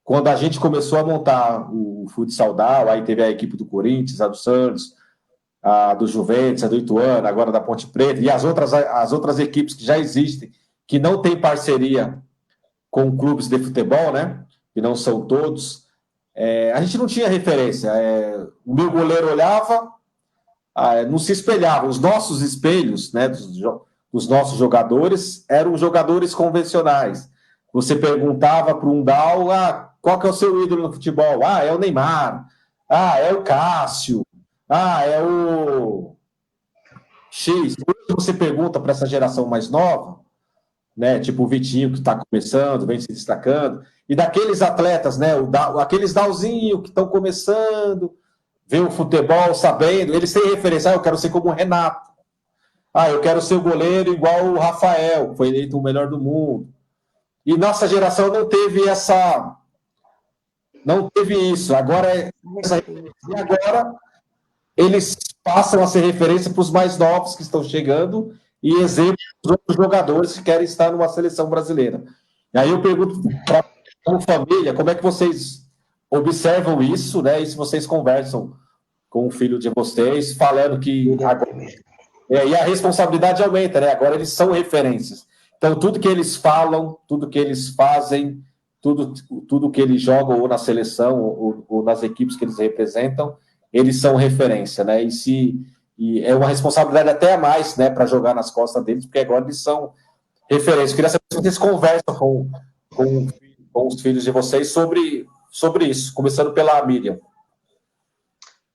Quando a gente começou a montar o futsal DAO, aí teve a equipe do Corinthians, a do Santos, a do Juventus, a do Ituano, agora da Ponte Preta, e as outras equipes que já existem, que não têm parceria com clubes de futebol, né? Que não são todos. A gente não tinha referência. O meu goleiro olhava, não se espelhava. Os nossos espelhos, né, dos nossos jogadores, eram jogadores convencionais. Você perguntava para um DAO, qual que é o seu ídolo no futebol? É o Neymar. É o Cássio. É o X. Hoje você pergunta para essa geração mais nova, né, tipo o Vitinho, que está começando, vem se destacando, e daqueles atletas, né, aqueles Dauzinho que estão começando, vê o futebol sabendo, eles têm referência, eu quero ser como o Renato, eu quero ser o goleiro igual o Rafael, que foi eleito o melhor do mundo. E nossa geração não teve isso. Agora eles passam a ser referência para os mais novos que estão chegando e exemplo dos outros jogadores que querem estar numa seleção brasileira. E aí eu pergunto para a família, como é que vocês observam isso, né? E se vocês conversam com o filho de vocês, falando que agora, e a responsabilidade aumenta, né? Agora eles são referências. Então, tudo que eles falam, tudo que eles fazem, tudo que eles jogam ou na seleção ou nas equipes que eles representam, eles são referência, né? E é uma responsabilidade até a mais, né, para jogar nas costas deles, porque agora eles são referência. Eu queria saber se vocês conversam com os filhos de vocês sobre isso, começando pela Miriam.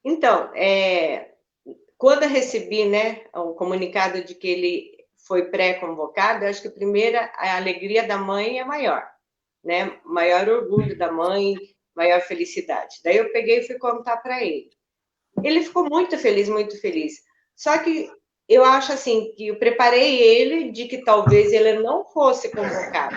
Então, quando eu recebi, né, o comunicado de que ele foi pré-convocado, eu acho que primeiro a alegria da mãe é maior, né? Maior orgulho da mãe, maior felicidade. Daí eu peguei e fui contar para ele. Ele ficou muito feliz, muito feliz. Só que eu acho assim que eu preparei ele de que talvez ele não fosse convocado,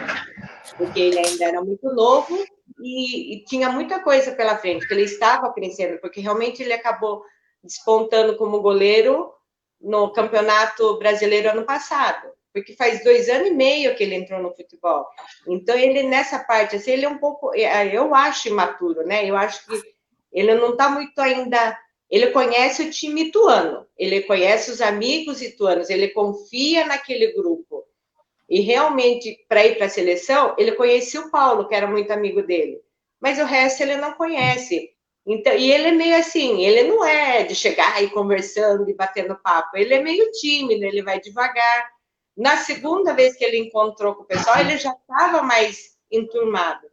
porque ele ainda era muito novo e tinha muita coisa pela frente, que ele estava crescendo, porque realmente ele acabou despontando como goleiro no Campeonato Brasileiro ano passado, porque faz 2 anos e meio que ele entrou no futebol. Então, ele nessa parte, assim, ele é um pouco, eu acho imaturo, né? Eu acho que ele não está muito ainda... Ele conhece o time ituano, ele conhece os amigos ituanos, ele confia naquele grupo. E realmente, para ir para a seleção, ele conhecia o Paulo, que era muito amigo dele. Mas o resto ele não conhece. Então, e ele é meio assim, ele não é de chegar e conversando e batendo papo. Ele é meio tímido, ele vai devagar. Na segunda vez que ele encontrou com o pessoal, ele já estava mais enturmado.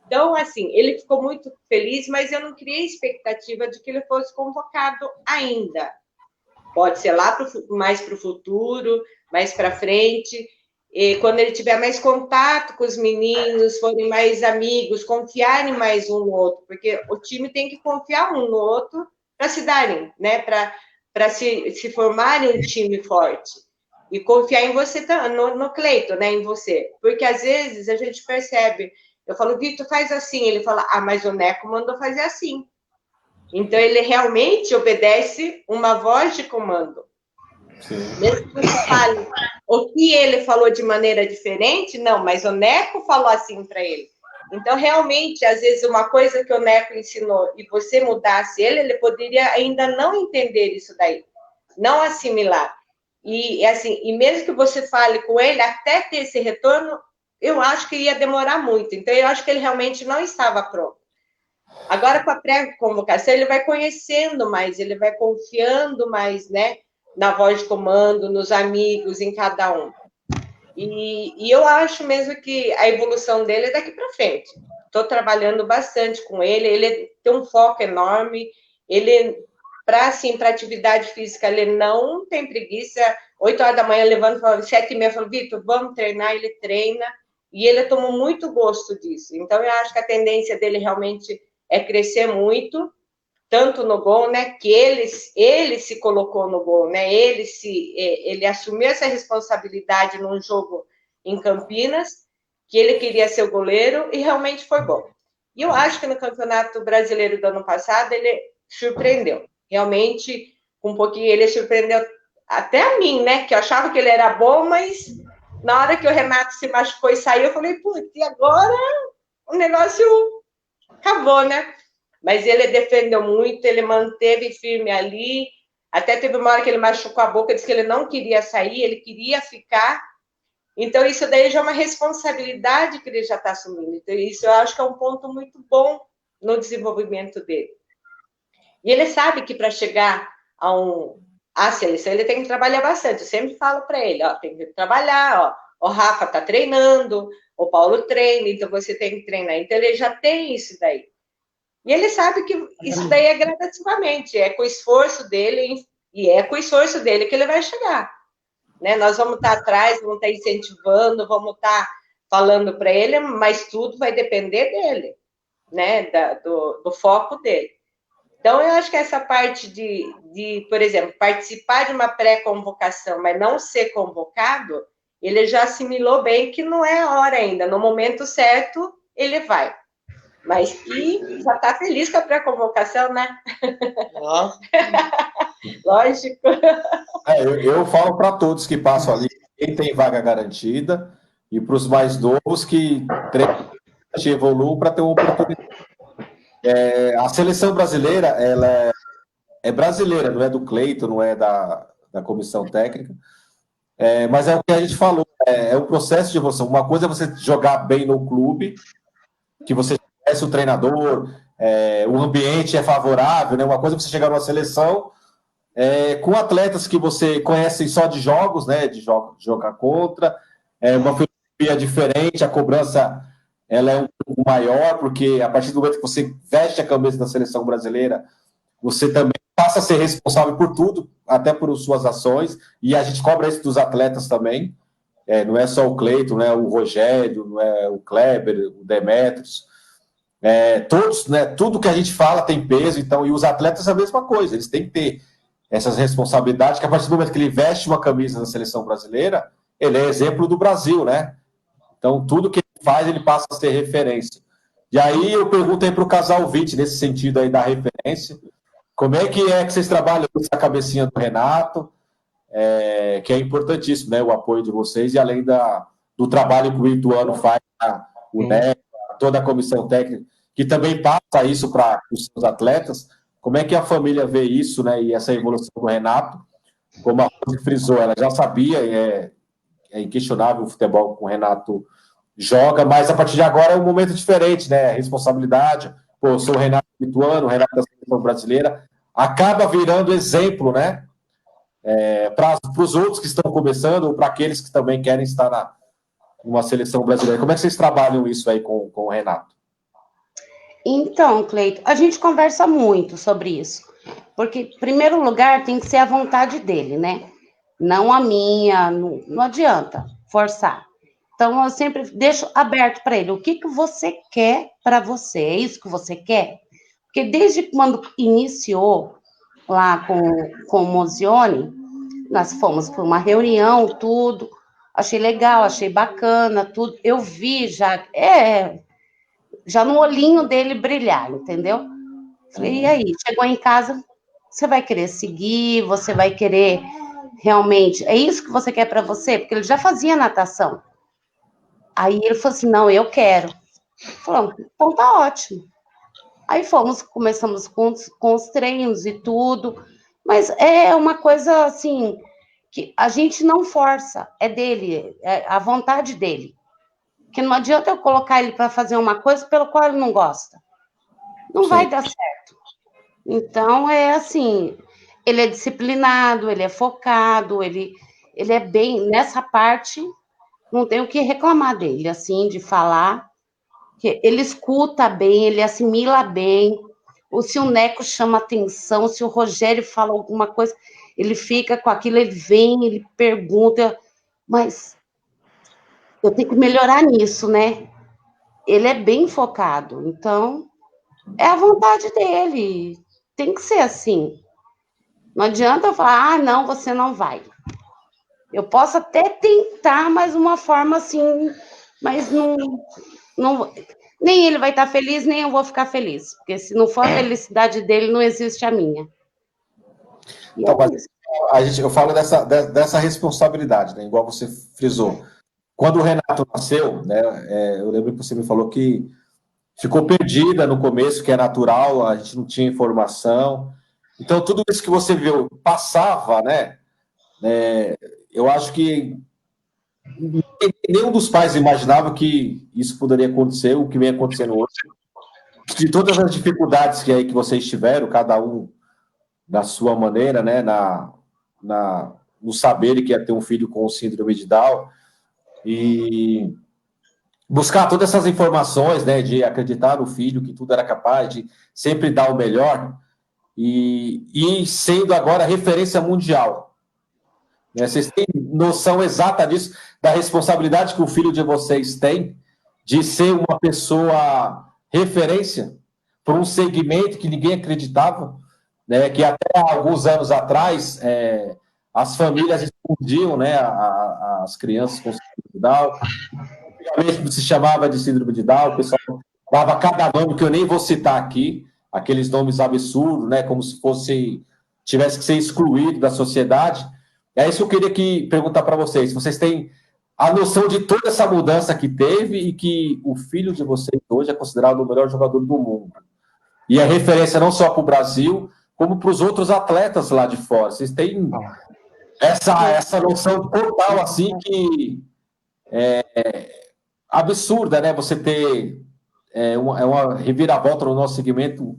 Então, assim, ele ficou muito feliz, mas eu não criei expectativa de que ele fosse convocado ainda. Pode ser lá mais para o futuro, mais para frente, e quando ele tiver mais contato com os meninos, forem mais amigos, confiarem mais um no outro, porque o time tem que confiar um no outro para se darem, né? Para se formarem um time forte. E confiar em você, no Cleiton, né? Em você. Porque às vezes a gente percebe... Eu falo, Vitor, faz assim. Ele fala, mas o Neco mandou fazer assim. Então, ele realmente obedece uma voz de comando. Sim. Mesmo que você fale o que ele falou de maneira diferente, não, mas o Neco falou assim para ele. Então, realmente, às vezes, uma coisa que o Neco ensinou e você mudasse ele poderia ainda não entender isso daí, não assimilar. E, assim, e mesmo que você fale com ele, até ter esse retorno, eu acho que ia demorar muito. Então, eu acho que ele realmente não estava pronto. Agora, com a pré-convocação, ele vai conhecendo mais, ele vai confiando mais, né, na voz de comando, nos amigos, em cada um. E eu acho mesmo que a evolução dele é daqui para frente. Estou trabalhando bastante com ele, ele tem um foco enorme, ele, para atividade física, ele não tem preguiça. 8 horas da manhã, levando, 7h30, falo, Vitor, vamos treinar, ele treina. E ele tomou muito gosto disso. Então, eu acho que a tendência dele realmente é crescer muito, tanto no gol, né? Que ele se colocou no gol, né? Ele assumiu essa responsabilidade num jogo em Campinas, que ele queria ser o goleiro, e realmente foi bom. E eu acho que no Campeonato Brasileiro do ano passado, ele surpreendeu. realmente, um pouquinho, ele surpreendeu até a mim, né? Que eu achava que ele era bom, mas na hora que o Renato se machucou e saiu, eu falei, putz, e agora o negócio acabou, né? Mas ele defendeu muito, ele manteve firme ali. Até teve uma hora que ele machucou a boca, disse que ele não queria sair, ele queria ficar. Então, isso daí já é uma responsabilidade que ele já está assumindo. Então, isso eu acho que é um ponto muito bom no desenvolvimento dele. E ele sabe que para chegar à seleção, ele tem que trabalhar bastante. Eu sempre falo para ele, ó, tem que trabalhar, ó, o Rafa está treinando, o Paulo treina, então você tem que treinar. Então, ele já tem isso daí. E ele sabe que isso daí é gradativamente, é com o esforço dele, e é com o esforço dele que ele vai chegar. Né? Nós vamos estar atrás, vamos estar incentivando, vamos estar falando para ele, mas tudo vai depender dele, né? Do foco dele. Então, eu acho que essa parte de, por exemplo, participar de uma pré-convocação, mas não ser convocado, ele já assimilou bem que não é a hora ainda. No momento certo, ele vai. Mas que já está feliz com a pré-convocação, né? Lógico. Eu falo para todos que passam ali, quem tem vaga garantida, e para os mais novos que evoluam para ter uma oportunidade. A seleção brasileira, ela é brasileira, não é do Cleiton, não é da comissão técnica, mas é o que a gente falou, é um processo de evolução. Uma coisa é você jogar bem no clube, que você conhece o treinador, o ambiente é favorável, né? Uma coisa é você chegar numa seleção com atletas que você conhece só de jogos, né? De jogar contra, uma filosofia diferente, a cobrança ela é um pouco maior, porque a partir do momento que você veste a camisa da seleção brasileira, você também passa a ser responsável por tudo, até por suas ações, e a gente cobra isso dos atletas também. Não é só o Cleiton, não é o Rogério, não é o Kleber, o Demetrios. Todos, né? Tudo que a gente fala tem peso, então, e os atletas é a mesma coisa, eles têm que ter essas responsabilidades, que a partir do momento que ele veste uma camisa da seleção brasileira, ele é exemplo do Brasil, né? Então, tudo que ele faz, ele passa a ser referência. E aí, eu pergunto aí para o casal Witt, nesse sentido aí da referência, como é que vocês trabalham com essa cabecinha do Renato, que é importantíssimo, né? O apoio de vocês, e além do trabalho que o Ituano faz, o NEC, toda a comissão técnica, que também passa isso para os seus atletas. Como é que a família vê isso, né? E essa evolução do Renato, como a Rose frisou, ela já sabia, é inquestionável o futebol que o Renato joga, mas a partir de agora é um momento diferente, né? Responsabilidade. Pô, eu sou o Renato Ituano, o Renato da seleção brasileira, acaba virando exemplo, né? Para os outros que estão começando, ou para aqueles que também querem estar numa seleção brasileira. Como é que vocês trabalham isso aí com o Renato? Então, Cleiton, a gente conversa muito sobre isso, porque, em primeiro lugar, tem que ser a vontade dele, né? Não a minha, não adianta forçar. Então, eu sempre deixo aberto para ele, o que você quer para você? É isso que você quer? Porque desde quando iniciou lá com o Mozioni, nós fomos para uma reunião, tudo, achei legal, achei bacana, tudo, eu vi já no olhinho dele brilhar, entendeu? Falei, e aí? Chegou em casa, você vai querer seguir, você vai querer realmente, é isso que você quer para você? Porque ele já fazia natação. Aí ele falou assim, não, eu quero. Falamos, então tá ótimo. Aí começamos com os treinos e tudo, mas é uma coisa assim, que a gente não força, é dele, é a vontade dele. Porque não adianta eu colocar ele para fazer uma coisa pelo qual ele não gosta. Não vai dar certo. Então, é assim, ele é disciplinado, ele é focado, ele é bem, nessa parte, não tenho o que reclamar dele, assim, de falar, que ele escuta bem, ele assimila bem, ou se o Neco chama atenção, se o Rogério fala alguma coisa, ele fica com aquilo, ele vem, ele pergunta, mas eu tenho que melhorar nisso, né? Ele é bem focado, então é a vontade dele, tem que ser assim. Não adianta eu falar, não, você não vai. Eu posso até tentar, mas uma forma assim, mas não nem ele vai estar feliz, nem eu vou ficar feliz, porque se não for a felicidade dele, não existe a minha. Então, mas eu falo dessa responsabilidade, né? Igual você frisou. Quando o Renato nasceu, né? Eu lembro que você me falou que ficou perdida no começo, que é natural, a gente não tinha informação. Então, tudo isso que você viu passava, né? Eu acho que nenhum dos pais imaginava que isso poderia acontecer, o que vem acontecendo hoje. De todas as dificuldades que vocês tiveram, cada um da sua maneira, né? No saber que ia ter um filho com síndrome de Down, e buscar todas essas informações, né, de acreditar no filho, que tudo era capaz, de sempre dar o melhor, e sendo agora referência mundial. Né? Vocês têm noção exata disso, da responsabilidade que o filho de vocês tem de ser uma pessoa referência para um segmento que ninguém acreditava, né, que até alguns anos atrás as famílias escondiam, né, as crianças com síndrome de Down. Antigamente se chamava de síndrome de Down, o pessoal dava cada nome que eu nem vou citar aqui, aqueles nomes absurdos, né, como se tivesse que ser excluído da sociedade. É isso que eu queria perguntar para vocês. Vocês têm a noção de toda essa mudança que teve e que o filho de vocês hoje é considerado o melhor jogador do mundo. E é referência não só para o Brasil, como para os outros atletas lá de fora. Vocês têm essa noção total, assim, que absurda, né? Você ter uma reviravolta no nosso segmento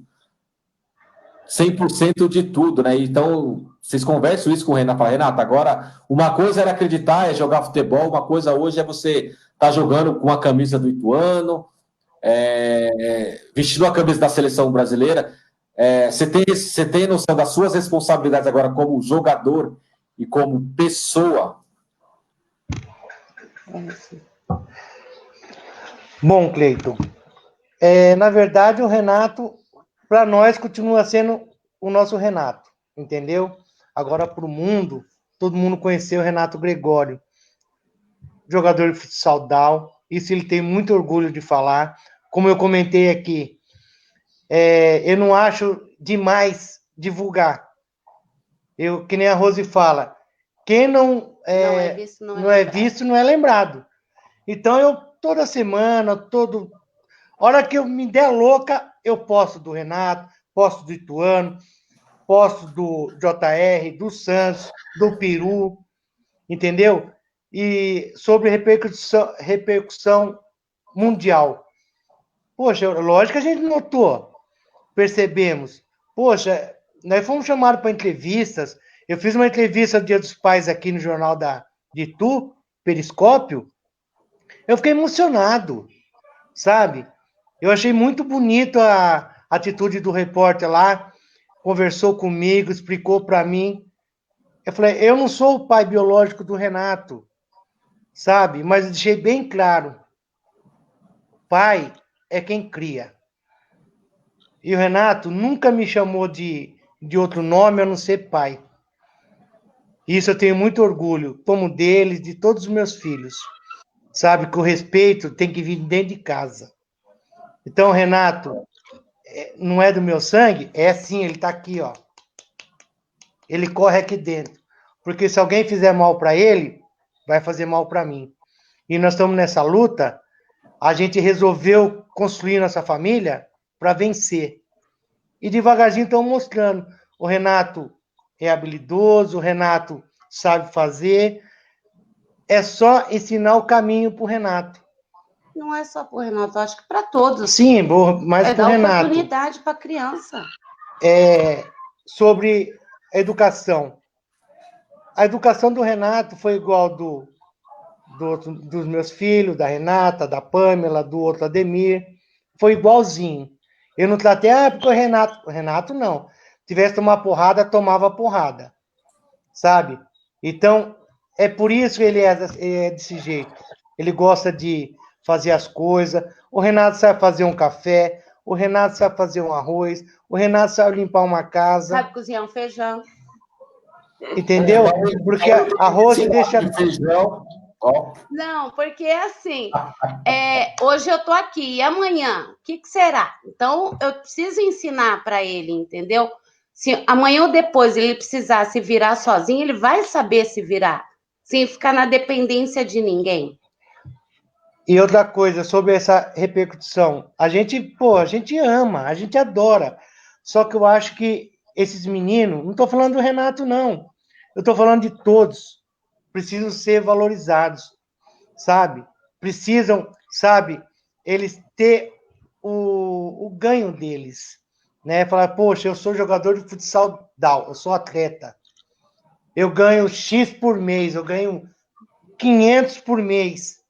100% de tudo, né? Então, vocês conversam isso com o Renato. Fala, Renato, agora, uma coisa era acreditar, é jogar futebol, uma coisa hoje é você estar jogando com a camisa do Ituano, vestindo a camisa da seleção brasileira. Você tem noção das suas responsabilidades agora como jogador e como pessoa? Bom, Cleiton, na verdade o Renato, para nós, continua sendo o nosso Renato, entendeu? Agora, para o mundo, todo mundo conheceu o Renato Gregório, jogador de futsal Down, isso ele tem muito orgulho de falar. Como eu comentei aqui, eu não acho demais divulgar. Que nem a Rose fala, quem não é visto não é lembrado. Então, eu toda semana, hora que eu me der louca, eu posto do Renato, posto do Ituano, posto do JR, do Santos, do Peru, entendeu? E sobre repercussão mundial. Poxa, lógico que a gente notou, percebemos. Poxa, nós fomos chamados para entrevistas. Eu fiz uma entrevista no Dia dos Pais aqui no Jornal de Itu, Periscópio. Eu fiquei emocionado, sabe? Eu achei muito bonito a atitude do repórter lá, conversou comigo, explicou para mim. Eu falei, eu não sou o pai biológico do Renato, sabe? Mas deixei bem claro, pai é quem cria. E o Renato nunca me chamou de outro nome a não ser pai. Isso eu tenho muito orgulho, como dele, de todos os meus filhos. Sabe que o respeito tem que vir dentro de casa. Então, Renato, não é do meu sangue? É sim, ele está aqui, ó. Ele corre aqui dentro. Porque se alguém fizer mal para ele, vai fazer mal para mim. E nós estamos nessa luta, a gente resolveu construir nossa família para vencer. E devagarzinho estão mostrando. O Renato é habilidoso, o Renato sabe fazer. É só ensinar o caminho para o Renato. Não é só para o Renato, acho que para todos. Sim, mas para o Renato. É dar oportunidade para a criança. Sobre a educação. A educação do Renato foi igual dos meus filhos, da Renata, da Pamela, do outro Ademir. Foi igualzinho. Eu não tratei, porque o Renato não. Se tivesse tomar porrada, tomava porrada. Sabe? Então, é por isso que ele é desse jeito. Ele gosta de fazer as coisas. O Renato sabe fazer um café. O Renato sabe fazer um arroz. O Renato sabe limpar uma casa. Sabe cozinhar um feijão. Entendeu? Porque a Rose deixa... Feijão. Não, porque assim, hoje eu tô aqui, e amanhã, o que será? Então, eu preciso ensinar para ele, entendeu? Se amanhã ou depois ele precisar se virar sozinho, ele vai saber se virar, sem ficar na dependência de ninguém. E outra coisa, sobre essa repercussão, a gente ama, a gente adora. Só que eu acho que esses meninos, não estou falando do Renato, não. Eu estou falando de todos. Precisam ser valorizados, sabe? Precisam, sabe, eles ter o ganho deles, né? Falar, poxa, eu sou jogador de futsal, eu sou atleta. Eu ganho X por mês, eu ganho 500 por mês.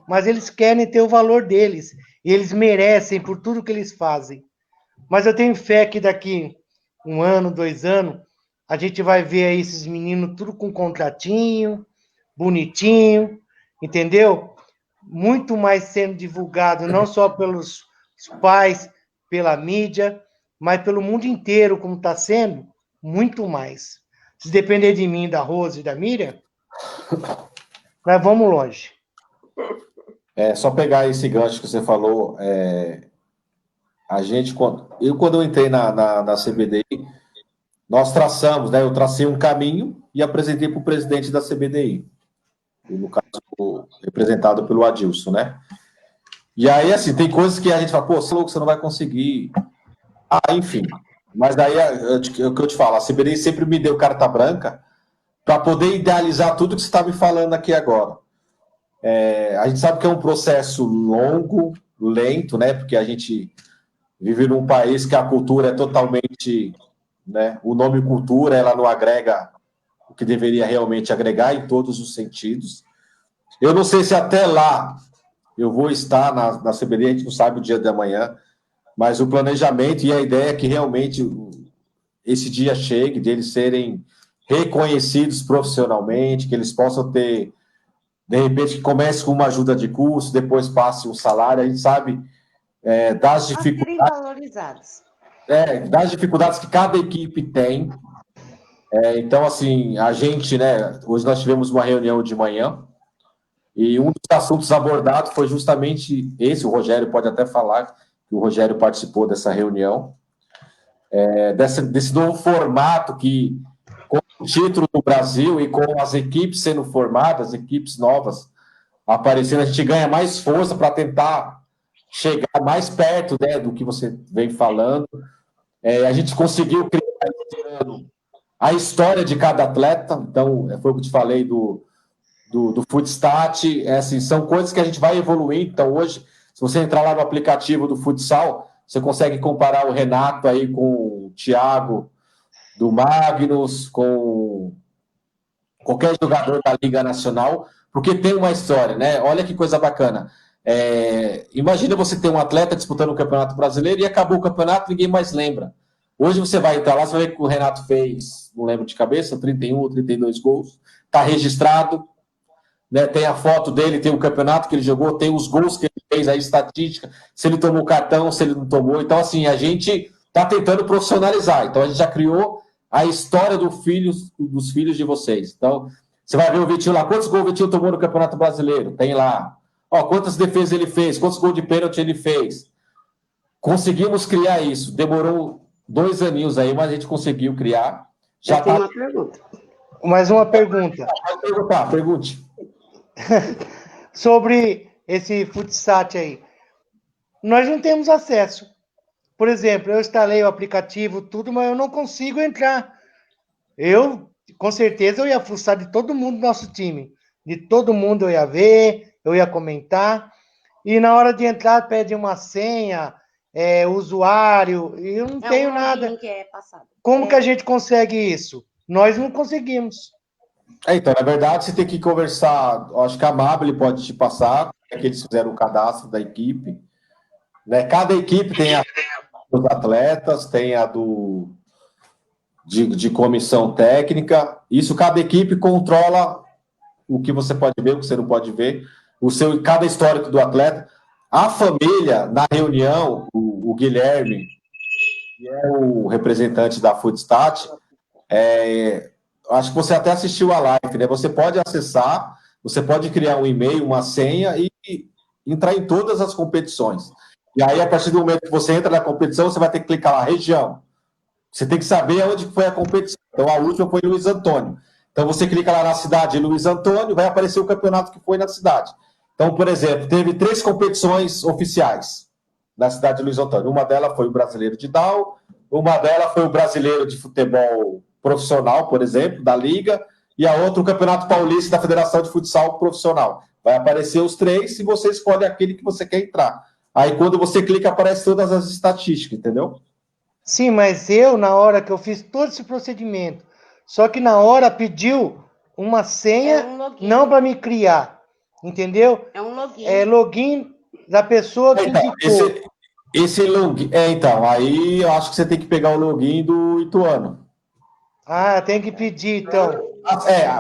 Mas eles querem ter o valor deles. E eles merecem por tudo que eles fazem. Mas eu tenho fé que daqui 1 ano, 2 anos, a gente vai ver aí esses meninos tudo com contratinho, bonitinho, entendeu? Muito mais sendo divulgado, não só pelos pais, pela mídia, mas pelo mundo inteiro, como está sendo, muito mais. Se depender de mim, da Rose e da Miriam, nós vamos longe. Só pegar esse gancho que você falou, quando eu entrei na CBDI, nós traçamos, né? Eu tracei um caminho e apresentei para o presidente da CBDI, no caso, representado pelo Adilson, né? E aí, assim, tem coisas que a gente fala, pô, você é louco, você não vai conseguir. Enfim. Mas daí, o que eu te falo, a CBDI sempre me deu carta branca para poder idealizar tudo que você está me falando aqui agora. A gente sabe que é um processo longo, lento, né? Porque a gente vive num país que a cultura é totalmente, né? O nome cultura, ela não agrega o que deveria realmente agregar em todos os sentidos. Eu não sei se até lá eu vou estar na CBD, a gente não sabe o dia de amanhã, mas o planejamento e a ideia é que realmente esse dia chegue, de eles serem reconhecidos profissionalmente, que eles possam ter, de repente, que comece com uma ajuda de curso, depois passe um salário. A gente sabe das dificuldades. Valorizados. Das dificuldades que cada equipe tem. Então, assim, a gente, né? Hoje nós tivemos uma reunião de manhã e um dos assuntos abordados foi justamente esse. O Rogério pode até falar que o Rogério participou dessa reunião, desse novo formato que, com o título do Brasil e com as equipes sendo formadas, equipes novas aparecendo, a gente ganha mais força para tentar chegar mais perto, né, do que você vem falando. A gente conseguiu criar a história de cada atleta. Então, foi o que eu te falei do Footstat. Assim, são coisas que a gente vai evoluir. Então, hoje, se você entrar lá no aplicativo do futsal, você consegue comparar o Renato aí com o Thiago do Magnus, com qualquer jogador da Liga Nacional, porque tem uma história, né? Olha que coisa bacana. Imagina você ter um atleta disputando o Campeonato Brasileiro e acabou o campeonato, ninguém mais lembra. Hoje você vai entrar lá, você vai ver que o Renato fez, não lembro de cabeça, 31 ou 32 gols, está registrado, né? Tem a foto dele, tem o campeonato que ele jogou, tem os gols que ele fez, a estatística, se ele tomou cartão, se ele não tomou. Então, assim, a gente está tentando profissionalizar. Então, a gente já criou a história dos filhos de vocês. Então, você vai ver o Vitinho lá, quantos gols o Vitinho tomou no Campeonato Brasileiro? Tem lá. Quantas defesas ele fez, quantos gols de pênalti ele fez. Conseguimos criar isso. Demorou 2 aninhos aí, mas a gente conseguiu criar. Já tem uma pergunta. Mais uma pergunta. Pode perguntar, pergunte. Sobre esse Footsat aí. Nós não temos acesso. Por exemplo, eu instalei o aplicativo, tudo, mas eu não consigo entrar. Com certeza, eu ia fuçar de todo mundo do nosso time. De todo mundo eu ia ver, eu ia comentar. E na hora de entrar, pede uma senha, usuário, e eu não tenho nada. Como que a gente consegue isso? Nós não conseguimos. Então, na verdade, você tem que conversar. Acho que a Amable pode te passar, que eles fizeram o cadastro da equipe. Né? Cada equipe tem a dos atletas, tem a de comissão técnica. Isso, cada equipe controla o que você pode ver, o que você não pode ver, cada histórico do atleta. A família, na reunião, o Guilherme, que é o representante da Footstat, acho que você até assistiu a live, né? Você pode acessar, você pode criar um e-mail, uma senha e entrar em todas as competições. E aí, a partir do momento que você entra na competição, você vai ter que clicar lá, região. Você tem que saber onde foi a competição. Então, a última foi Luiz Antônio. Então, você clica lá na cidade de Luiz Antônio, vai aparecer o campeonato que foi na cidade. Então, por exemplo, teve 3 competições oficiais na cidade de Luiz Antônio. Uma delas foi o Brasileiro de Down, uma delas foi o Brasileiro de Futebol Profissional, por exemplo, da Liga, e a outra o Campeonato Paulista da Federação de Futsal Profissional. Vai aparecer os 3 e você escolhe aquele que você quer entrar. Aí, quando você clica, aparece todas as estatísticas, entendeu? Sim, mas na hora que eu fiz todo esse procedimento, só que na hora pediu uma senha, login. não para me criar, entendeu? É um login. É login da pessoa que Então, indicou. esse login... então, aí eu acho que você tem que pegar o login do Ituano. Ah, tem que pedir, então.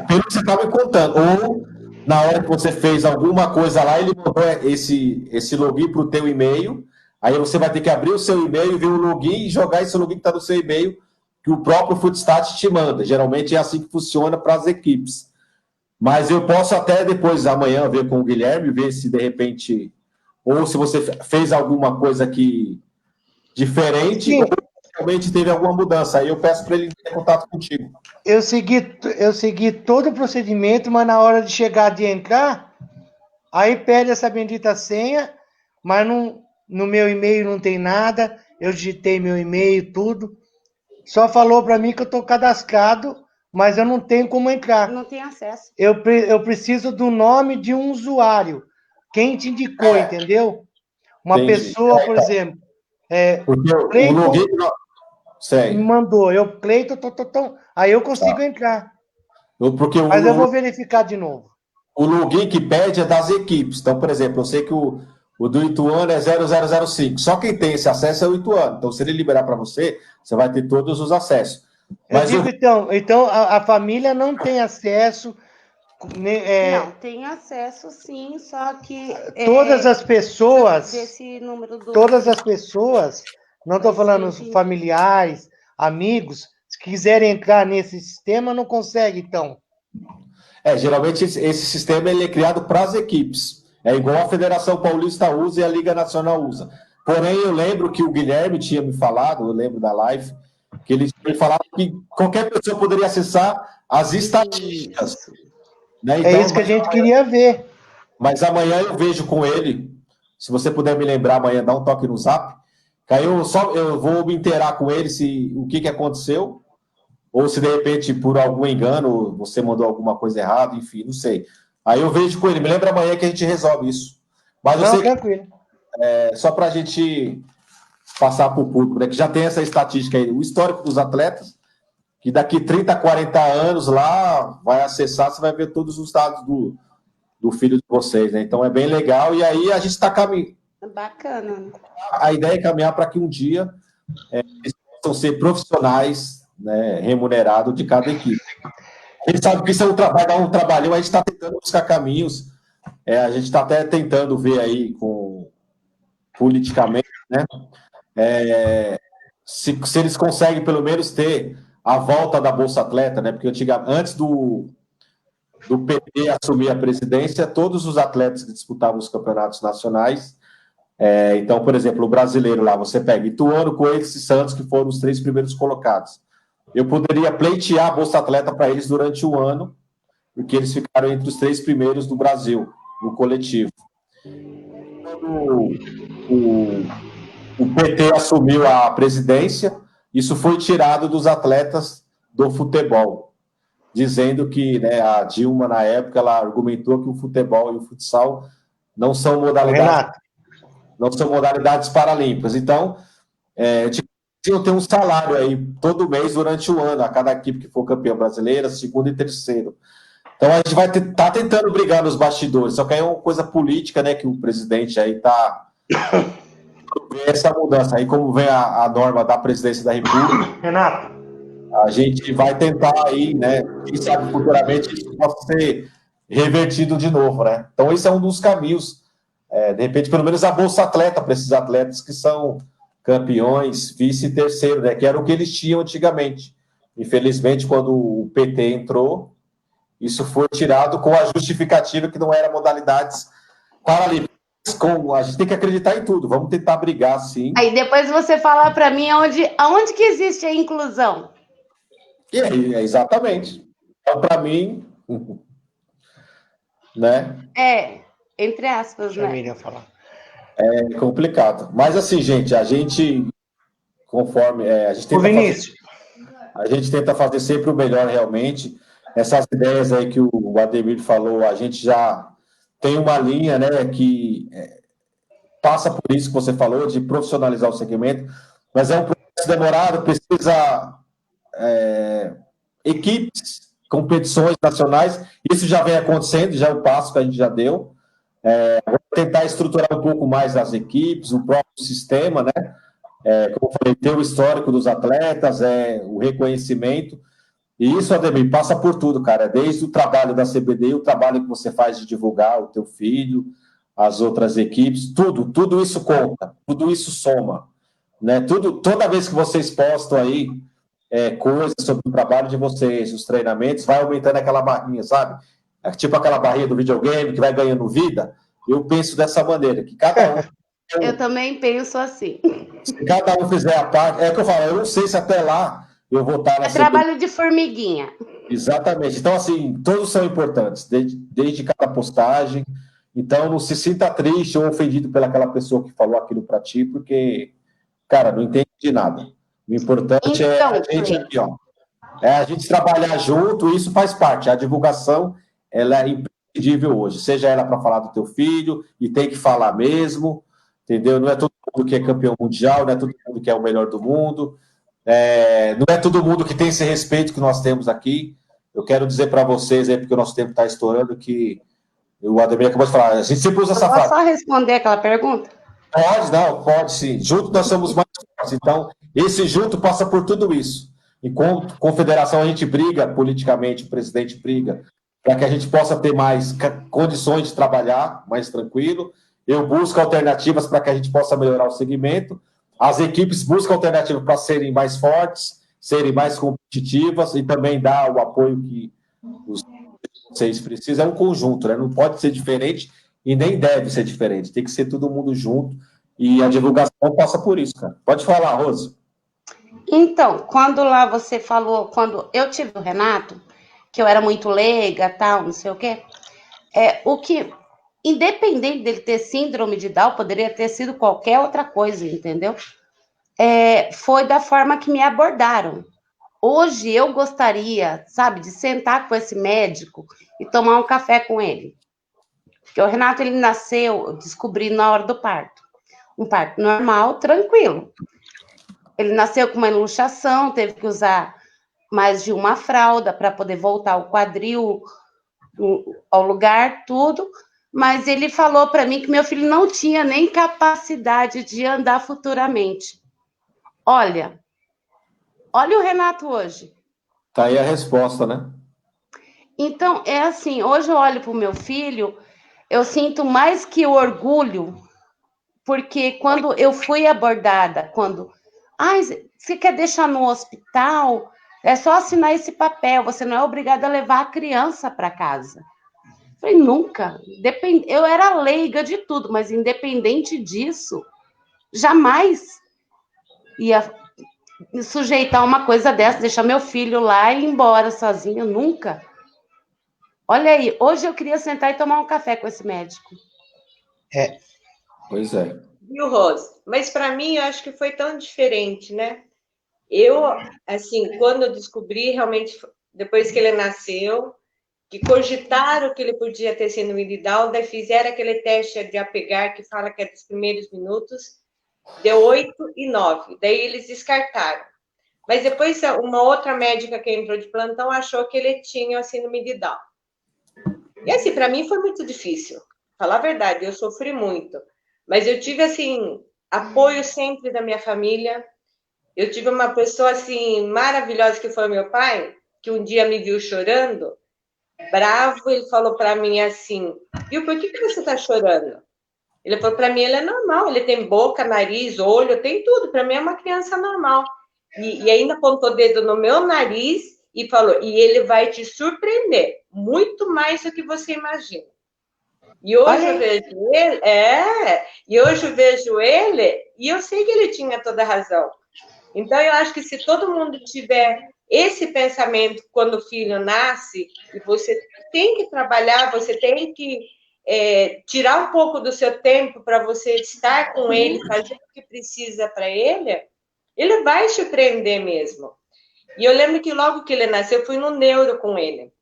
Pelo que você estava me contando. Ou, na hora que você fez alguma coisa lá, ele mandou esse login para o teu e-mail. Aí você vai ter que abrir o seu e-mail, ver o login e jogar esse login que está no seu e-mail, que o próprio Footstat te manda. Geralmente é assim que funciona para as equipes. Mas eu posso até depois, amanhã, ver com o Guilherme, ver se de repente... Ou se você fez alguma coisa aqui diferente, Sim. ou realmente teve alguma mudança. Aí eu peço para ele ter contato contigo. Eu segui todo o procedimento, mas na hora de chegar, de entrar, aí pede essa bendita senha, mas no meu e-mail não tem nada, eu digitei meu e-mail, tudo. Só falou para mim que eu estou cadastrado, mas eu não tenho como entrar. Não tem acesso. Eu preciso do nome de um usuário. Quem te indicou, entendeu? Uma Entendi. Pessoa, por exemplo. Porque o Cleiton login... me mandou. Cleiton, aí eu consigo entrar. Porque Mas eu vou verificar de novo. o login que pede é das equipes. Então, por exemplo, eu sei que o do Ituano é 0005. Só quem tem esse acesso é o Ituano. Então, se ele liberar para você, você vai ter todos os acessos. Mas então a família não tem acesso. Não, tem acesso sim, só que... Todas as pessoas... Desse número do... Todas as pessoas, não estou falando familiares, amigos, se quiserem entrar nesse sistema, não conseguem, então. Geralmente esse sistema ele é criado para as equipes. É igual a Federação Paulista usa e a Liga Nacional usa. Porém, eu lembro que o Guilherme tinha me falado, eu lembro da live, que ele tinha me falado que qualquer pessoa poderia acessar as estatísticas. Né? Então, é isso que a gente queria ver. Mas amanhã eu vejo com ele. Se você puder me lembrar amanhã, dá um toque no Zap. Que aí eu vou me inteirar com ele o que aconteceu. Ou se de repente, por algum engano, você mandou alguma coisa errada, enfim, não sei. Aí eu vejo com ele. Me lembra amanhã que a gente resolve isso. Mas eu sei tranquilo. Só para a gente passar para o público, né, que já tem essa estatística aí, o histórico dos atletas, que daqui 30, 40 anos lá vai acessar, você vai ver todos os dados do filho de vocês, né? Então é bem legal, e aí a gente está caminhando. Bacana. A ideia é caminhar para que um dia eles possam ser profissionais, né, remunerados de cada equipe. A gente sabe que isso é dá um trabalho, a gente está tentando buscar caminhos, a gente está até tentando ver aí politicamente, né? Se eles conseguem pelo menos ter a volta da Bolsa Atleta, né? Porque antes do PT assumir a presidência, todos os atletas que disputavam os campeonatos nacionais, então, por exemplo, o brasileiro lá, você pega Ituano, Coelhos e Santos, que foram os 3 primeiros colocados. Eu poderia pleitear a Bolsa Atleta para eles durante o ano, porque eles ficaram entre os 3 primeiros do Brasil, no coletivo. Quando o PT assumiu a presidência, isso foi tirado dos atletas do futebol, dizendo que, né, a Dilma, na época, ela argumentou que o futebol e o futsal não são modalidades paralímpicas. Então, eu tenho um salário aí todo mês durante o ano, a cada equipe que for campeã brasileira, segundo e terceiro. Então, a gente vai estar tentando brigar nos bastidores, só que aí é uma coisa política, né, que o presidente aí está... essa mudança. Aí, como vem a norma da presidência da República, Renato, a gente vai tentar aí, né, quem sabe futuramente isso possa ser revertido de novo, né? Então, esse é um dos caminhos, de repente, pelo menos a Bolsa Atleta para esses atletas que são campeões, vice e terceiro, né, que era o que eles tinham antigamente. Infelizmente, quando o PT entrou, isso foi tirado com a justificativa que não era modalidades paralímpicas. a gente tem que acreditar em tudo. Vamos tentar brigar, sim. Aí depois você falar para mim aonde que existe a inclusão. E aí, exatamente. Então, para mim, né? Entre aspas, Deixa a né? Miriam falar. É complicado. Mas assim, gente, a gente, conforme a gente tenta Vinícius. a gente tenta fazer sempre o melhor realmente. Essas ideias aí que o Ademir falou, a gente já tem uma linha, né, que passa por isso que você falou, de profissionalizar o segmento, mas é um processo demorado, precisa equipes, competições nacionais, isso já vem acontecendo, já é o passo que a gente já deu. Vou tentar estruturar um pouco mais as equipes, o próprio sistema, né? Como eu falei, ter o histórico dos atletas, o reconhecimento. E isso, Ademir, passa por tudo, cara. Desde o trabalho da CBD, o trabalho que você faz de divulgar o teu filho, as outras equipes, tudo isso conta, tudo isso soma, né? Toda vez que vocês postam aí coisas sobre o trabalho de vocês, os treinamentos, vai aumentando aquela barrinha, sabe? É tipo aquela barrinha do videogame que vai ganhando vida. Eu penso dessa maneira, que cada um... Eu também penso assim. Se cada um fizer a parte... É que eu falo, eu não sei se até lá eu vou estar na Trabalho de formiguinha. Exatamente. Então, assim, todos são importantes, desde cada postagem. Então, não se sinta triste ou ofendido pelaquela pessoa que falou aquilo para ti, porque, cara, não entende de nada. O importante é a gente aqui, ó. A gente trabalhar junto, e isso faz parte. A divulgação, ela é imprescindível hoje. Seja ela para falar do teu filho, e tem que falar mesmo, entendeu? Não é todo mundo que é campeão mundial, não é todo mundo que é o melhor do mundo. Não é todo mundo que tem esse respeito que nós temos aqui. Eu quero dizer para vocês, aí, porque o nosso tempo está estourando, que o Ademir acabou de falar, a gente sempre usa essa frase. Posso só responder aquela pergunta? Pode sim. Junto nós somos mais fortes. Então, esse junto passa por tudo isso. Enquanto confederação, a gente briga politicamente, o presidente briga, para que a gente possa ter mais condições de trabalhar mais tranquilo. Eu busco alternativas para que a gente possa melhorar o segmento. As equipes buscam alternativas para serem mais fortes, serem mais competitivas e também dar o apoio que vocês precisam. É um conjunto, né? Não pode ser diferente e nem deve ser diferente. Tem que ser todo mundo junto e a divulgação passa por isso, cara. Pode falar, Rose. Então, quando lá você falou, quando eu tive o Renato, que eu era muito leiga, tal, não sei o quê, independente dele ter síndrome de Down, poderia ter sido qualquer outra coisa, entendeu? Foi da forma que me abordaram. Hoje eu gostaria, sabe, de sentar com esse médico e tomar um café com ele. Porque o Renato, ele nasceu, eu descobri na hora do parto. Um parto normal, tranquilo. Ele nasceu com uma luxação, teve que usar mais de uma fralda para poder voltar o quadril ao lugar, tudo. Mas ele falou para mim que meu filho não tinha nem capacidade de andar futuramente. Olha o Renato hoje. Tá aí a resposta, né? Então, é assim, hoje eu olho para o meu filho, eu sinto mais que orgulho, porque quando eu fui abordada, você quer deixar no hospital? É só assinar esse papel, você não é obrigada a levar a criança para casa. Eu falei, nunca. Eu era leiga de tudo, mas independente disso, jamais ia me sujeitar a uma coisa dessa, deixar meu filho lá e ir embora sozinho, nunca. Olha aí, hoje eu queria sentar e tomar um café com esse médico. Pois é. Viu, Rose? Mas para mim, eu acho que foi tão diferente, né? Eu, assim, quando eu descobri, realmente, depois que ele nasceu, que cogitaram que ele podia ter síndrome de Down, daí fizeram aquele teste de apegar, que fala que é dos primeiros minutos, deu 8 e 9. Daí eles descartaram. Mas depois, uma outra médica que entrou de plantão achou que ele tinha síndrome de Down. E assim, para mim foi muito difícil. Falar a verdade, eu sofri muito. Mas eu tive, assim, apoio sempre da minha família. Eu tive uma pessoa, assim, maravilhosa, que foi meu pai, que um dia me viu chorando, bravo, ele falou para mim assim, viu, por que você está chorando? Ele falou para mim, ele é normal, ele tem boca, nariz, olho, tem tudo, para mim é uma criança normal. E ainda apontou o dedo no meu nariz e falou, e ele vai te surpreender, muito mais do que você imagina. E hoje eu vejo ele, e hoje eu vejo ele, e eu sei que ele tinha toda a razão. Então, eu acho que se todo mundo tiver esse pensamento quando o filho nasce, e você tem que trabalhar, você tem que tirar um pouco do seu tempo para você estar com ele, fazer o que precisa para ele vai surpreender mesmo. E eu lembro que logo que ele nasceu, eu fui no neuro com ele.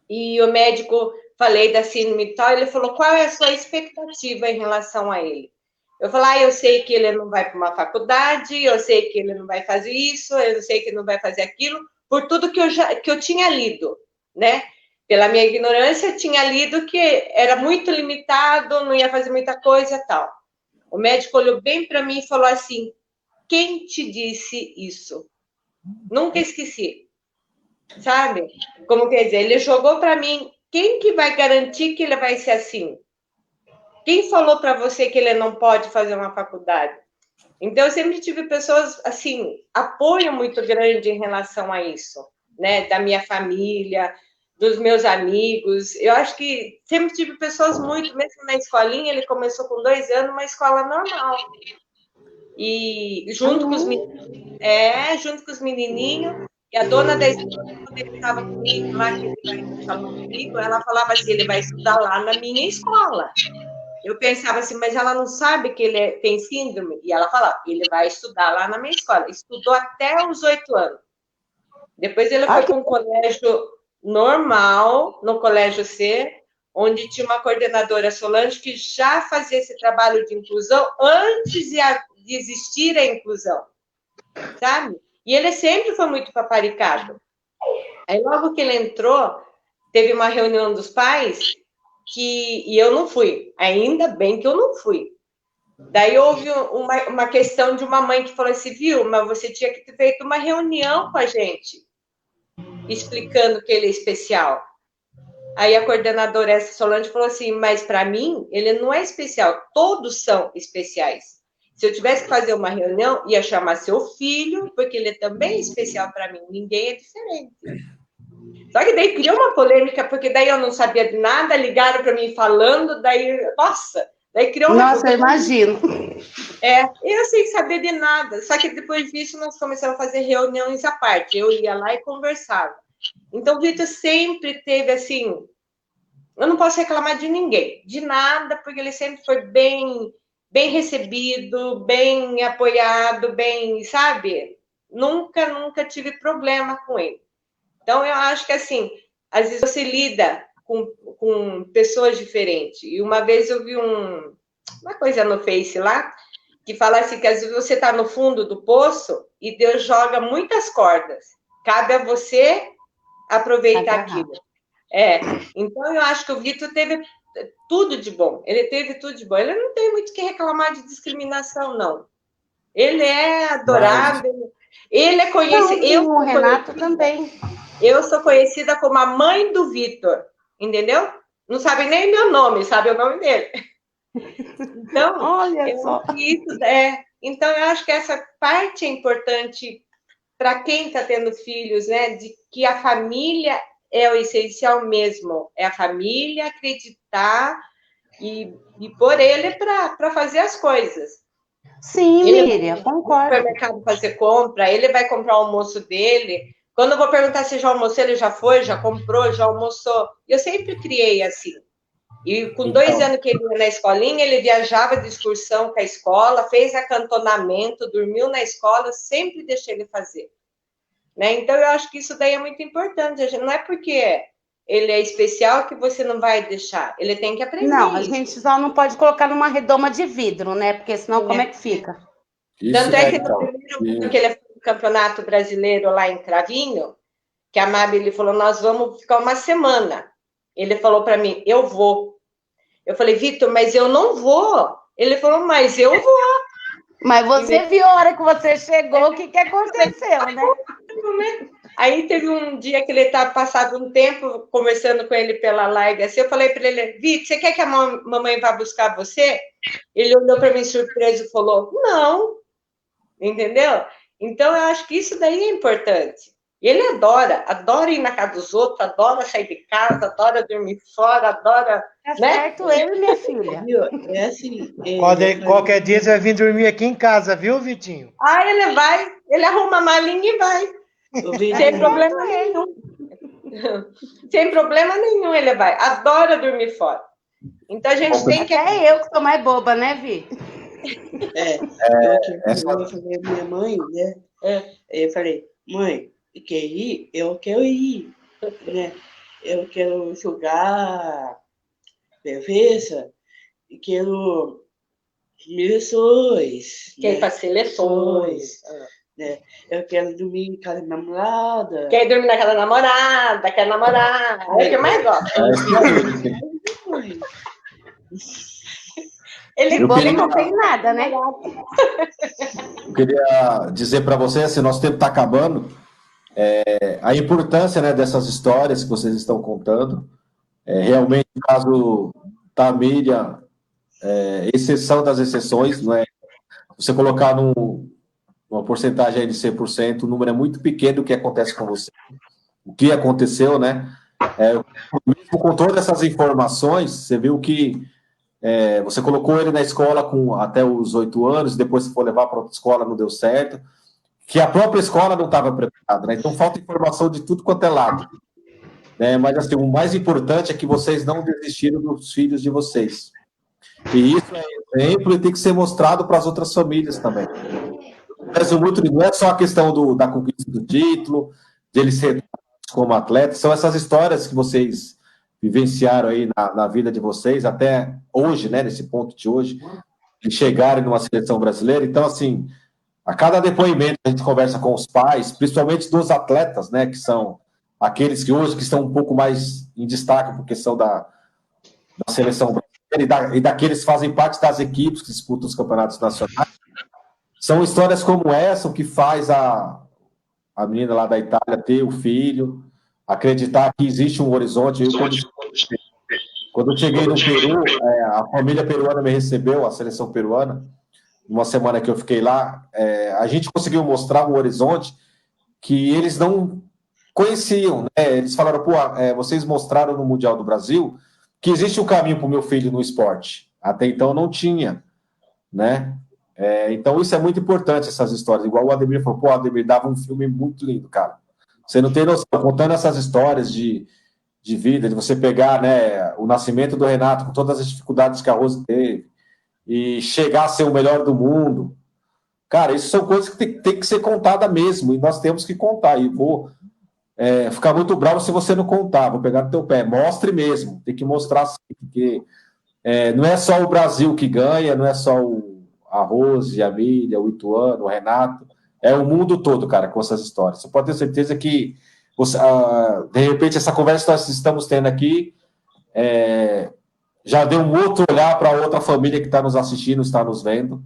E o médico, falei da síndrome e tal, ele falou, qual é a sua expectativa em relação a ele? Eu falei, eu sei que ele não vai para uma faculdade, eu sei que ele não vai fazer isso, eu sei que ele não vai fazer aquilo, por tudo que eu tinha lido, né? Pela minha ignorância, eu tinha lido que era muito limitado, não ia fazer muita coisa e tal. O médico olhou bem para mim e falou assim, quem te disse isso? Nunca esqueci. Sabe? Como quer dizer, ele jogou para mim, quem que vai garantir que ele vai ser assim? Quem falou para você que ele não pode fazer uma faculdade? Então, eu sempre tive pessoas, assim, apoio muito grande em relação a isso, né? Da minha família, dos meus amigos. Eu acho que sempre tive pessoas muito, mesmo na escolinha, ele começou com 2 anos, uma escola normal. E junto com os menininhos, e a dona da escola, quando ele estava comigo lá, que ele vai falar comigo, ela falava assim, ele vai estudar lá na minha escola. Eu pensava assim, mas ela não sabe que ele tem síndrome? E ela falava, ele vai estudar lá na minha escola. Estudou até os 8 anos. Depois ele foi para um colégio normal, no colégio C, onde tinha uma coordenadora, Solange, que já fazia esse trabalho de inclusão antes de existir a inclusão, sabe? E ele sempre foi muito paparicado. Aí, logo que ele entrou, teve uma reunião dos pais, e eu não fui. Ainda bem que eu não fui. Daí houve uma questão de uma mãe que falou assim, viu, mas você tinha que ter feito uma reunião com a gente, explicando que ele é especial. Aí a coordenadora, essa Solange, falou assim, mas para mim, ele não é especial, todos são especiais. Se eu tivesse que fazer uma reunião, ia chamar seu filho, porque ele também é especial para mim, ninguém é diferente. Só que daí criou uma polêmica, porque daí eu não sabia de nada, ligaram para mim falando, daí, nossa, daí criou uma... Nossa, eu imagino. Eu sem saber de nada. Só que depois disso, nós começamos a fazer reuniões à parte. Eu ia lá e conversava. Então, o Vitor sempre teve, assim... Eu não posso reclamar de ninguém, de nada, porque ele sempre foi bem recebido, bem apoiado, bem, sabe? Nunca tive problema com ele. Então, eu acho que, assim, às vezes você lida com pessoas diferentes. E uma vez eu vi uma coisa no Face lá, que fala assim, que às vezes você está no fundo do poço e Deus joga muitas cordas. Cabe a você aproveitar aquilo. Então, eu acho que o Vitor teve tudo de bom. Ele teve tudo de bom. Ele não tem muito o que reclamar de discriminação, não. Ele é adorável. Ele é conhecido. O Renato também. Eu sou conhecida como a mãe do Vitor, entendeu? Não sabe nem meu nome, sabe o nome dele. Então, olha só. Então, eu acho que essa parte é importante para quem está tendo filhos, né? De que a família é o essencial mesmo. É a família acreditar e pôr ele para fazer as coisas. Sim, Miriam, concordo. Ele vai no supermercado fazer compra, ele vai comprar o almoço dele. Quando eu vou perguntar se já almoçou, ele já foi, já comprou, já almoçou. Eu sempre criei assim. E com 2 anos que ele ia na escolinha, ele viajava de excursão com a escola, fez acantonamento, dormiu na escola, eu sempre deixei ele fazer. Né? Então, eu acho que isso daí é muito importante. Não é porque ele é especial que você não vai deixar. Ele tem que aprender. Não, a gente só não pode colocar numa redoma de vidro, né? Porque senão como é que fica? Tanto é que no primeiro ano que ele foi no Campeonato Brasileiro lá em Cravinho, que a Mabi ele falou, nós vamos ficar uma semana. Ele falou para mim, eu vou. Eu falei, Vitor, mas eu não vou. Ele falou, mas eu vou. Mas você viu a hora que você chegou, o que aconteceu, né? Aí teve um dia que ele estava passado um tempo conversando com ele pela live, assim, eu falei para ele, Vitor, você quer que a mamãe vá buscar você? Ele olhou para mim surpreso e falou, não. Entendeu? Então, eu acho que isso daí é importante. E ele adora ir na casa dos outros, adora sair de casa, adora dormir fora, adora... Tá né? certo ele, minha filha. Viu? É assim. Qualquer dia você vai vir dormir aqui em casa, viu, Vitinho? Ah, ele vai, ele arruma a malinha e vai. Sem problema nenhum. Sem problema nenhum ele vai. Adora dormir fora. Então a gente tem que... É eu que sou mais boba, né, Vi? Eu falei pra minha mãe, né? Eu falei, mãe, quer ir? Eu quero ir. Né? Eu quero jogar cerveja e quero seleções. Quer ir para seleções. Né? Eu quero dormir em casa da namorada. Quer dormir na casa da namorada, quer namorar. É o que eu mais gosto. Ele bobo não tem nada, né? Eu queria dizer para você, assim, nosso tempo está acabando, a importância, né, dessas histórias que vocês estão contando. Realmente, o caso da Miriam, exceção das exceções, não é? Você colocar uma porcentagem aí de 100%, o número é muito pequeno do que acontece com você. O que aconteceu, né? Mesmo com todas essas informações, você viu que você colocou ele na escola até os 8 anos, depois você foi levar para outra escola, não deu certo, que a própria escola não estava preparada, né? Então falta informação de tudo quanto é lado. Né? Mas assim, o mais importante é que vocês não desistiram dos filhos de vocês. E isso é exemplo e tem que ser mostrado para as outras famílias também. Não é só a questão da conquista do título, de ele ser como atleta, são essas histórias que vocês vivenciaram aí na vida de vocês, até hoje, né, nesse ponto de hoje, de chegarem numa seleção brasileira. Então, assim, a cada depoimento a gente conversa com os pais, principalmente dos atletas, né, que são aqueles que hoje que estão um pouco mais em destaque por questão da seleção brasileira e daqueles que fazem parte das equipes que disputam os campeonatos nacionais. São histórias como essa que faz a menina lá da Itália ter o filho, acreditar que existe um horizonte. Quando eu cheguei no Peru, a família peruana me recebeu, a seleção peruana, uma semana que eu fiquei lá, a gente conseguiu mostrar um horizonte que eles não conheciam, né? Eles falaram, vocês mostraram no Mundial do Brasil que existe um caminho para o meu filho no esporte. Até então não tinha, né? Então isso é muito importante, essas histórias. Igual o Ademir falou, o Ademir dava um filme muito lindo, cara. Você não tem noção, contando essas histórias de vida, de você pegar, né, o nascimento do Renato, com todas as dificuldades que a Rose teve, e chegar a ser o melhor do mundo. Cara, isso são coisas que tem que ser contada mesmo, e nós temos que contar. E vou ficar muito bravo se você não contar, vou pegar no teu pé. Mostre mesmo, tem que mostrar assim, porque não é só o Brasil que ganha, não é só a Rose, a Miriam, o Ituano, o Renato, é o mundo todo, cara, com essas histórias. Você pode ter certeza que, de repente, essa conversa que nós estamos tendo aqui já deu um outro olhar para outra família que está nos assistindo, está nos vendo.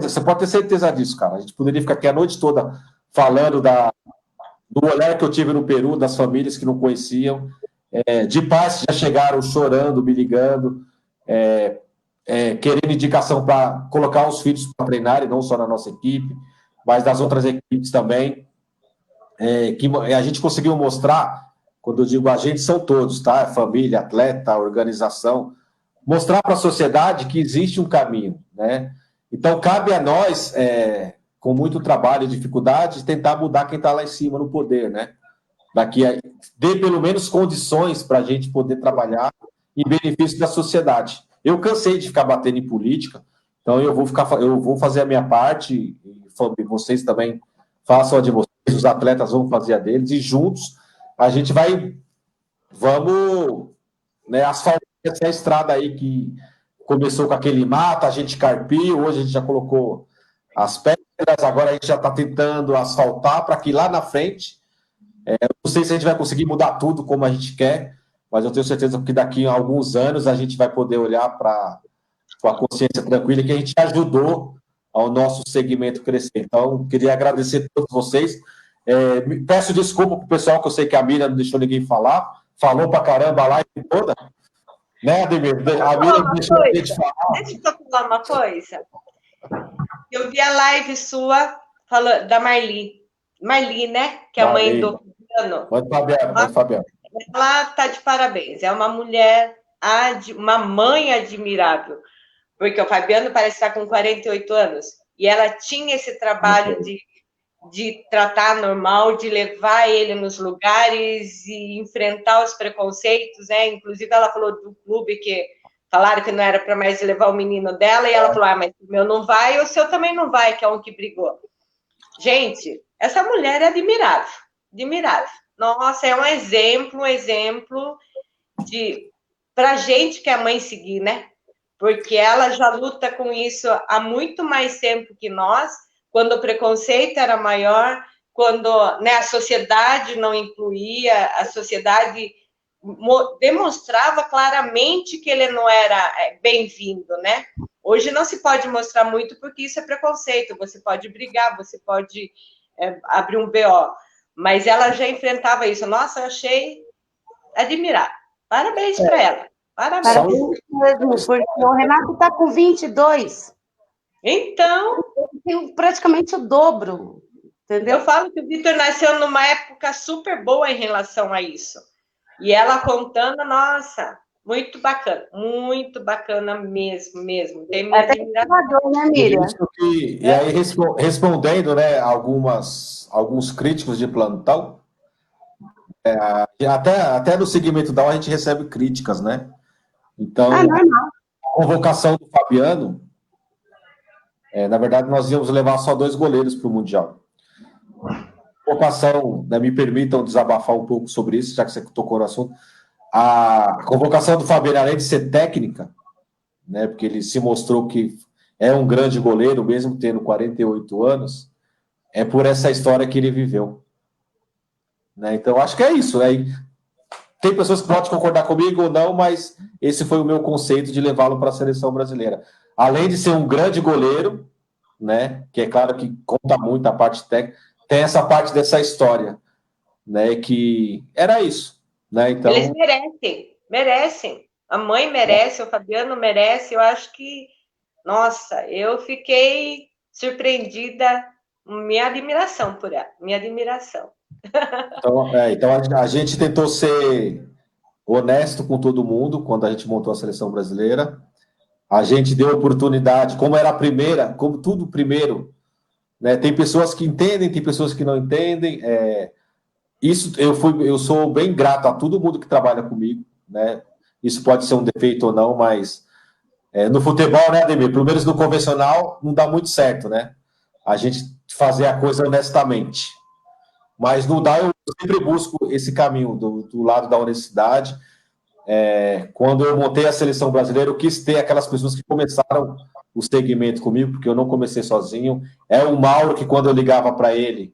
Você pode ter certeza disso, cara. A gente poderia ficar aqui a noite toda falando do olhar que eu tive no Peru, das famílias que não conheciam, de pais que já chegaram chorando, me ligando, querendo indicação para colocar os filhos para treinarem, não só na nossa equipe, mas das outras equipes também, que a gente conseguiu mostrar, quando eu digo a gente, são todos, tá? Família, atleta, organização, mostrar para a sociedade que existe um caminho, né? Então, cabe a nós, com muito trabalho e dificuldade, tentar mudar quem está lá em cima no poder, né? Dê pelo menos condições para a gente poder trabalhar em benefício da sociedade. Eu cansei de ficar batendo em política, então eu vou fazer a minha parte, e vocês também façam a de vocês, os atletas vão fazer a deles, e juntos a gente vamos, né, asfaltar essa estrada aí que começou com aquele mato, a gente carpiu, hoje a gente já colocou as pedras, agora a gente já está tentando asfaltar para que lá na frente, não sei se a gente vai conseguir mudar tudo como a gente quer, mas eu tenho certeza que daqui a alguns anos a gente vai poder olhar com a consciência tranquila que a gente ajudou ao nosso segmento crescer. Então, queria agradecer a todos vocês. Peço desculpa para o pessoal, que eu sei que a Miriam não deixou ninguém falar, falou para caramba a live toda, né, Ademir? A Miriam não deixou a gente falar. Deixa eu falar uma coisa. Eu vi a live sua da Marli, Marli, né? Que é a mãe do Fabiano. Pode, Fabiano, pode, Fabiano. Ela está de parabéns. É uma mulher, uma mãe admirável. Porque o Fabiano parece estar com 48 anos. E ela tinha esse trabalho de tratar normal, de levar ele nos lugares e enfrentar os preconceitos, né? Inclusive, ela falou do clube que falaram que não era para mais levar o menino dela, e ela falou, mas o meu não vai, o seu também não vai, que é um que brigou. Gente, essa mulher é admirável, admirável. Nossa, é um exemplo para gente que é mãe seguir, né? Porque ela já luta com isso há muito mais tempo que nós, quando o preconceito era maior, quando, né, a sociedade não incluía, a sociedade demonstrava claramente que ele não era bem-vindo, né? Hoje não se pode mostrar muito porque isso é preconceito, você pode brigar, você pode abrir um BO, mas ela já enfrentava isso. Nossa, eu achei admirável. Parabéns para ela. Parabéns. Mesmo, porque o Renato está com 22. Então, tem praticamente o dobro, entendeu? Eu falo que o Vitor nasceu numa época super boa em relação a isso. E ela contando, nossa, muito bacana mesmo. Tem minha admiração. Né, Miriam? E aí, respondendo, né, alguns críticos de plantão, até no segmento Down a gente recebe críticas, né? Então, a convocação do Fabiano, na verdade, nós íamos levar só 2 goleiros para o Mundial. Convocação, né, me permitam desabafar um pouco sobre isso, já que você tocou no assunto. A convocação do Fabiano, além de ser técnica, né, porque ele se mostrou que é um grande goleiro, mesmo tendo 48 anos, é por essa história que ele viveu. Né? Então, acho que é isso. Né? Tem pessoas que podem concordar comigo ou não, mas esse foi o meu conceito de levá-lo para a seleção brasileira. Além de ser um grande goleiro, né, que é claro que conta muito a parte técnica, tem essa parte dessa história, né, que era isso. Né? Então, eles merecem. A mãe merece, o Fabiano merece. Eu acho que, nossa, eu fiquei surpreendida, minha admiração por ela, minha admiração. Então a gente tentou ser honesto com todo mundo quando a gente montou a seleção brasileira. A gente deu oportunidade, como era a primeira, como tudo primeiro, né? Tem pessoas que entendem, tem pessoas que não entendem. Isso eu sou bem grato a todo mundo que trabalha comigo, né? Isso pode ser um defeito ou não, mas no futebol, né, Ademir? Pelo menos no convencional, não dá muito certo, né? A gente fazer a coisa honestamente. Mas no DAO eu sempre busco esse caminho do lado da honestidade. Quando eu montei a seleção brasileira, eu quis ter aquelas pessoas que começaram o segmento comigo, porque eu não comecei sozinho. É o Mauro que, quando eu ligava para ele,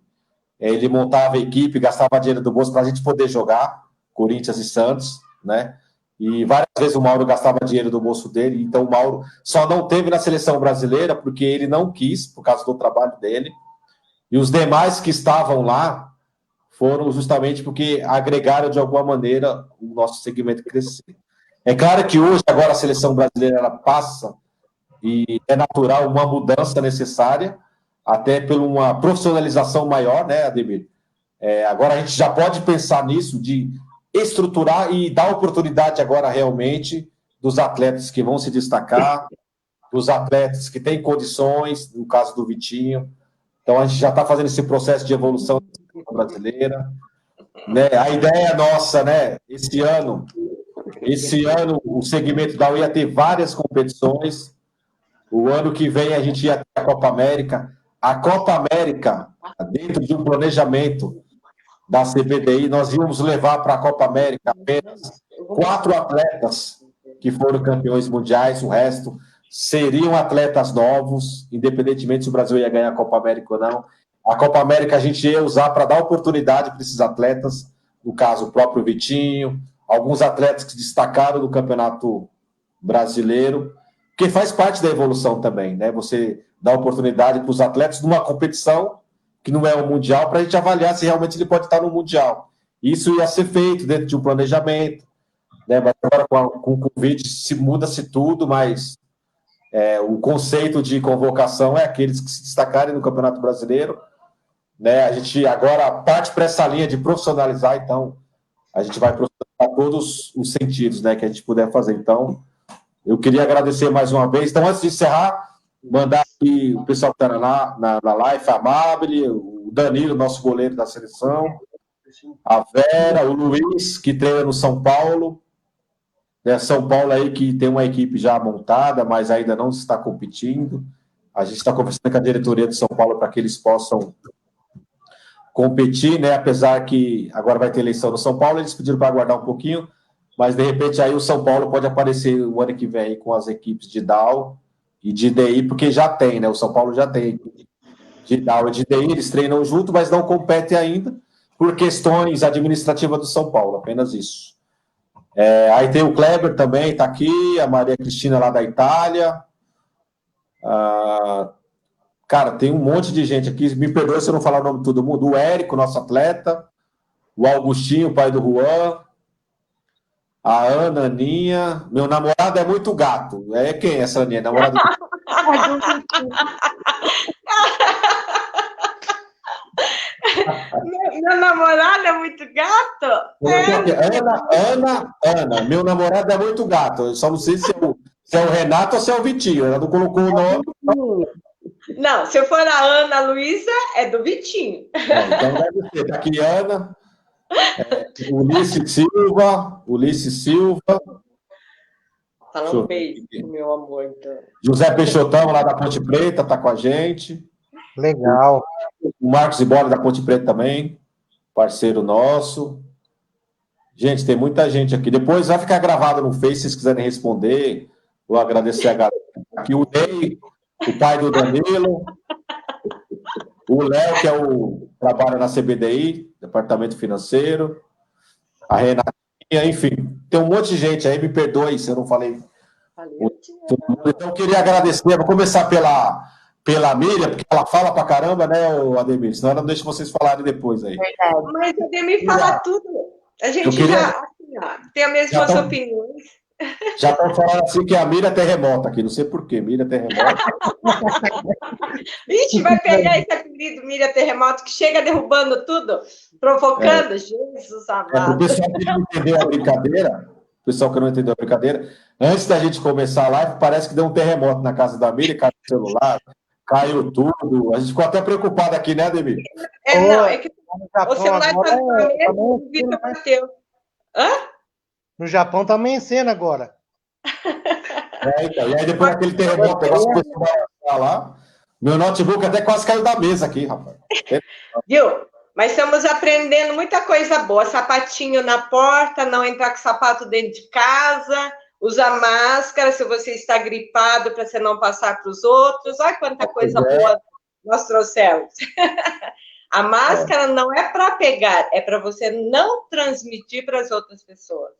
ele montava a equipe, gastava dinheiro do bolso para a gente poder jogar, Corinthians e Santos, né? E várias vezes o Mauro gastava dinheiro do bolso dele, então o Mauro só não teve na seleção brasileira porque ele não quis, por causa do trabalho dele. E os demais que estavam lá foram justamente porque agregaram de alguma maneira o nosso segmento crescer. É claro que hoje, agora, a seleção brasileira ela passa, e é natural uma mudança necessária, até por uma profissionalização maior, né, Ademir? Agora a gente já pode pensar nisso, de estruturar e dar oportunidade agora realmente dos atletas que vão se destacar, dos atletas que têm condições, no caso do Vitinho. Então a gente já está fazendo esse processo de evolução brasileira, né? A ideia nossa, né? Esse ano o segmento da U ia ter várias competições. O ano que vem a gente ia ter a Copa América. A Copa América, dentro de um planejamento da CBDI, nós íamos levar para a Copa América apenas 4 atletas que foram campeões mundiais, o resto seriam atletas novos, independentemente se o Brasil ia ganhar a Copa América ou não. A Copa América a gente ia usar para dar oportunidade para esses atletas, no caso o próprio Vitinho, alguns atletas que se destacaram no Campeonato Brasileiro, que faz parte da evolução também, né? Você dá oportunidade para os atletas numa competição que não é o Mundial, para a gente avaliar se realmente ele pode estar no Mundial. Isso ia ser feito dentro de um planejamento, né? Mas agora com o convite muda-se tudo, mas o conceito de convocação é aqueles que se destacarem no Campeonato Brasileiro, né? A gente agora parte para essa linha de profissionalizar, então a gente vai profissionalizar todos os sentidos, né, que a gente puder fazer. Então, eu queria agradecer mais uma vez. Então, antes de encerrar, mandar aqui o pessoal que está na live, a Amabile, o Danilo, nosso goleiro da seleção, a Vera, o Luiz, que treina no São Paulo, né? São Paulo aí que tem uma equipe já montada, mas ainda não está competindo. A gente está conversando com a diretoria de São Paulo para que eles possam competir, né? Apesar que agora vai ter eleição no São Paulo, eles pediram para aguardar um pouquinho, mas de repente aí o São Paulo pode aparecer o ano que vem aí com as equipes de DAO e de DI, porque já tem, né? O São Paulo já tem de DAO e de DI, eles treinam junto, mas não competem ainda por questões administrativas do São Paulo, apenas isso. Aí tem o Kleber também, está aqui, a Maria Cristina lá da Itália. Cara, tem um monte de gente aqui, me perdoe se eu não falar o nome de todo mundo. O Érico, nosso atleta, o Augustinho, pai do Juan, a Ana, Aninha. Meu namorado é muito gato. Quem é essa Aninha? Namorado Meu namorado é muito gato? Ana, meu namorado é muito gato. Eu só não sei se é o Renato ou se é o Vitinho. Ela não colocou o nome. Não, se eu for a Ana Luísa, é do Vitinho. Então deve ser. Tá aqui Ana, Ulisses Silva. Fala um beijo, meu amor. Então. José Peixotão, lá da Ponte Preta, tá com a gente. Legal. O Marcos Iboli, da Ponte Preta também, parceiro nosso. Gente, tem muita gente aqui. Depois vai ficar gravado no Face, se vocês quiserem responder. Vou agradecer a galera. Aqui o Ney, o pai do Danilo. O Léo, que trabalha na CBDI, Departamento Financeiro. A Renatinha, enfim. Tem um monte de gente aí, me perdoe se eu não falei. Então, eu queria agradecer. Vou começar pela Miriam, porque ela fala pra caramba, né, Ademir? Senão ela não deixa vocês falarem depois aí. Mas o Ademir fala tudo. A gente já tem as mesmas opiniões. Já estão falando assim que a Miriam é terremoto aqui, não sei por quê, Miriam terremoto. Vixe, vai pegar esse apelido Miriam Terremoto que chega derrubando tudo, provocando. Jesus amado. O pessoal que não entendeu a brincadeira, antes da gente começar a live, parece que deu um terremoto na casa da Miriam, caiu o celular, caiu tudo. A gente ficou até preocupado aqui, né, Ademir? Não, é que o celular está no o Vitor bateu. Hã? No Japão tá amanhecendo agora. Então, e aí depois daquele terremoto, o negócio começou a lá. Meu notebook até quase caiu da mesa aqui, rapaz. Viu? Mas estamos aprendendo muita coisa boa. Sapatinho na porta, não entrar com sapato dentro de casa, usar máscara se você está gripado para você não passar para os outros. Olha quanta coisa boa nós trouxemos. A máscara não é para pegar, é para você não transmitir para as outras pessoas.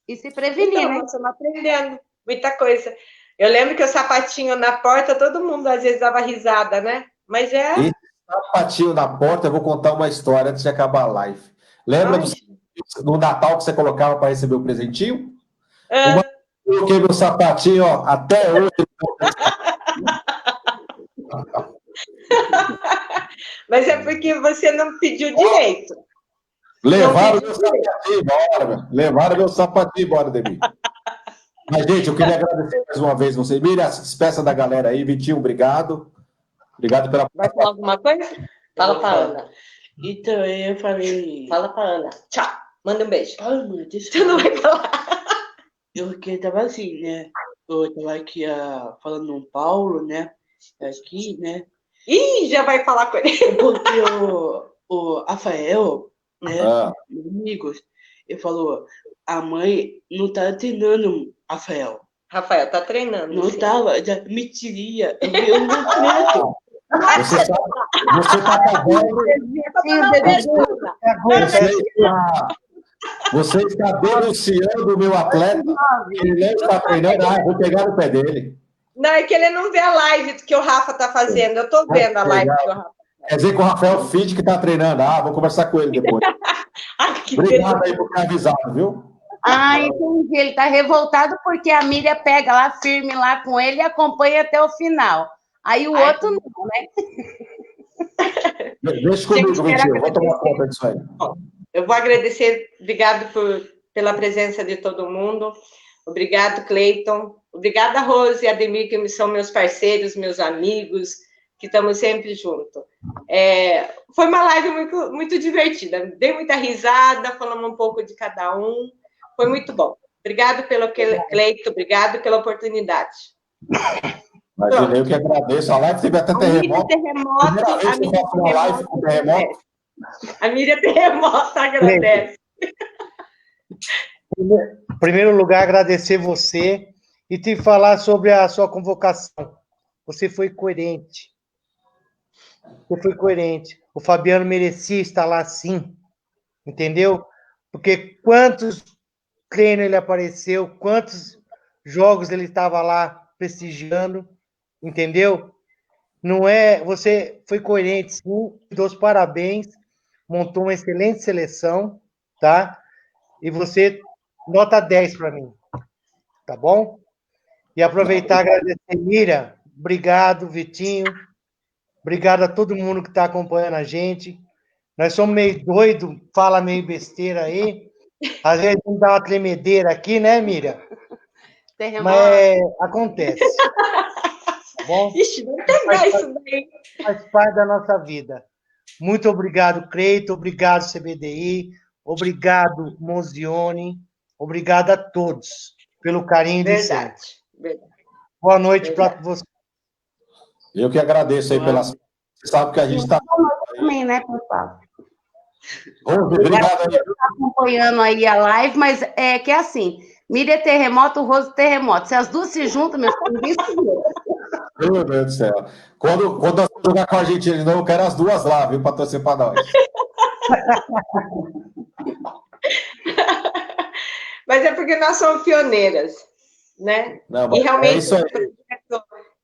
E se prevenir, então, né? nós estamos aprendendo muita coisa. Eu lembro que o sapatinho na porta, todo mundo às vezes dava risada, né? Mas Esse sapatinho na porta, eu vou contar uma história antes de acabar a live. Lembra do Natal que você colocava para receber o presentinho? Eu coloquei meu sapatinho, ó, até hoje. Mas é porque você não pediu direito. Levaram meu sapatinho embora, meu. Levaram meu sapatinho embora, Demi. Mas, gente, eu queria agradecer mais uma vez você. Miriam, despeça da galera aí. Vitinho, obrigado. Obrigado pela... Vai falar alguma coisa? Fala pra Ana. Então, eu falei... Fala pra Ana. Tchau. Manda um beijo. Ai, mãe, deixa Você não vai falar. Eu que tava assim, né? Eu tava aqui falando no Paulo, né? Aqui, né? Ih, já vai falar com ele. Porque o Rafael, né? Amigos, ele falou, a mãe não tá treinando Rafael. Rafael, tá treinando. Não tava, já mentiria. Eu não treino. Você está denunciando o meu atleta. Ele não está treinando. Vou pegar no pé dele. Não, é que ele não vê a live que o Rafa tá fazendo. Eu tô vendo a live que o Rafa. Quer dizer que o Rafael Fitch que está treinando. Vou conversar com ele depois. Obrigado aí por ter avisado, viu? Entendi. Ele está revoltado porque a Miriam pega lá firme lá com ele e acompanha até o final. Aí o outro não, né? Deixa comigo, Gente, Vitinho. Vou tomar conta disso aí. Eu vou agradecer, obrigado pela presença de todo mundo. Obrigado, Cleiton. Obrigada, Rose e Ademir, que são meus parceiros, meus amigos, que estamos sempre juntos. Foi uma live muito, muito divertida. Dei muita risada, falamos um pouco de cada um. Foi muito bom. Obrigado pelo Cleiton, obrigado pela oportunidade. Imagina, eu que agradeço. A live teve até terremoto. Primeira vez que eu faço uma live com terremoto. A Miriam Terremoto agradece. Em primeiro lugar, agradecer você e te falar sobre a sua convocação. Você foi coerente. Você foi coerente. O Fabiano merecia estar lá sim, entendeu? Porque quantos treinos ele apareceu, quantos jogos ele estava lá prestigiando, entendeu? Não é, você foi coerente, sim, dou os parabéns, montou uma excelente seleção, tá? E você, nota 10 para mim, tá bom? E aproveitar e agradecer, Miriam, obrigado, Vitinho, obrigado a todo mundo que está acompanhando a gente. Nós somos meio doido, fala meio besteira aí, às vezes não dá uma tremedeira aqui, né, Miriam? Terremoto. Mas acontece. Bom, Ixi, não pegar isso daí. faz parte da nossa vida. Muito obrigado, Cleiton, obrigado, CBDI, obrigado, Monzioni, obrigado a todos pelo carinho de sempre. Verdade. Boa noite para você. Eu que agradeço aí pelas. Você sabe que a gente está. Também, né, pessoal? Obrigado aí. Tá acompanhando aí a live, mas é que é assim, Miriam Terremoto, Rose Terremoto. Se as duas se juntam, meus filhos, Meu Deus do céu. Quando nós vamos jogar com a Argentina de novo, eu quero as duas lá, viu, para torcer para nós. Mas é porque nós somos pioneiras, né? Não, E realmente, é isso aí.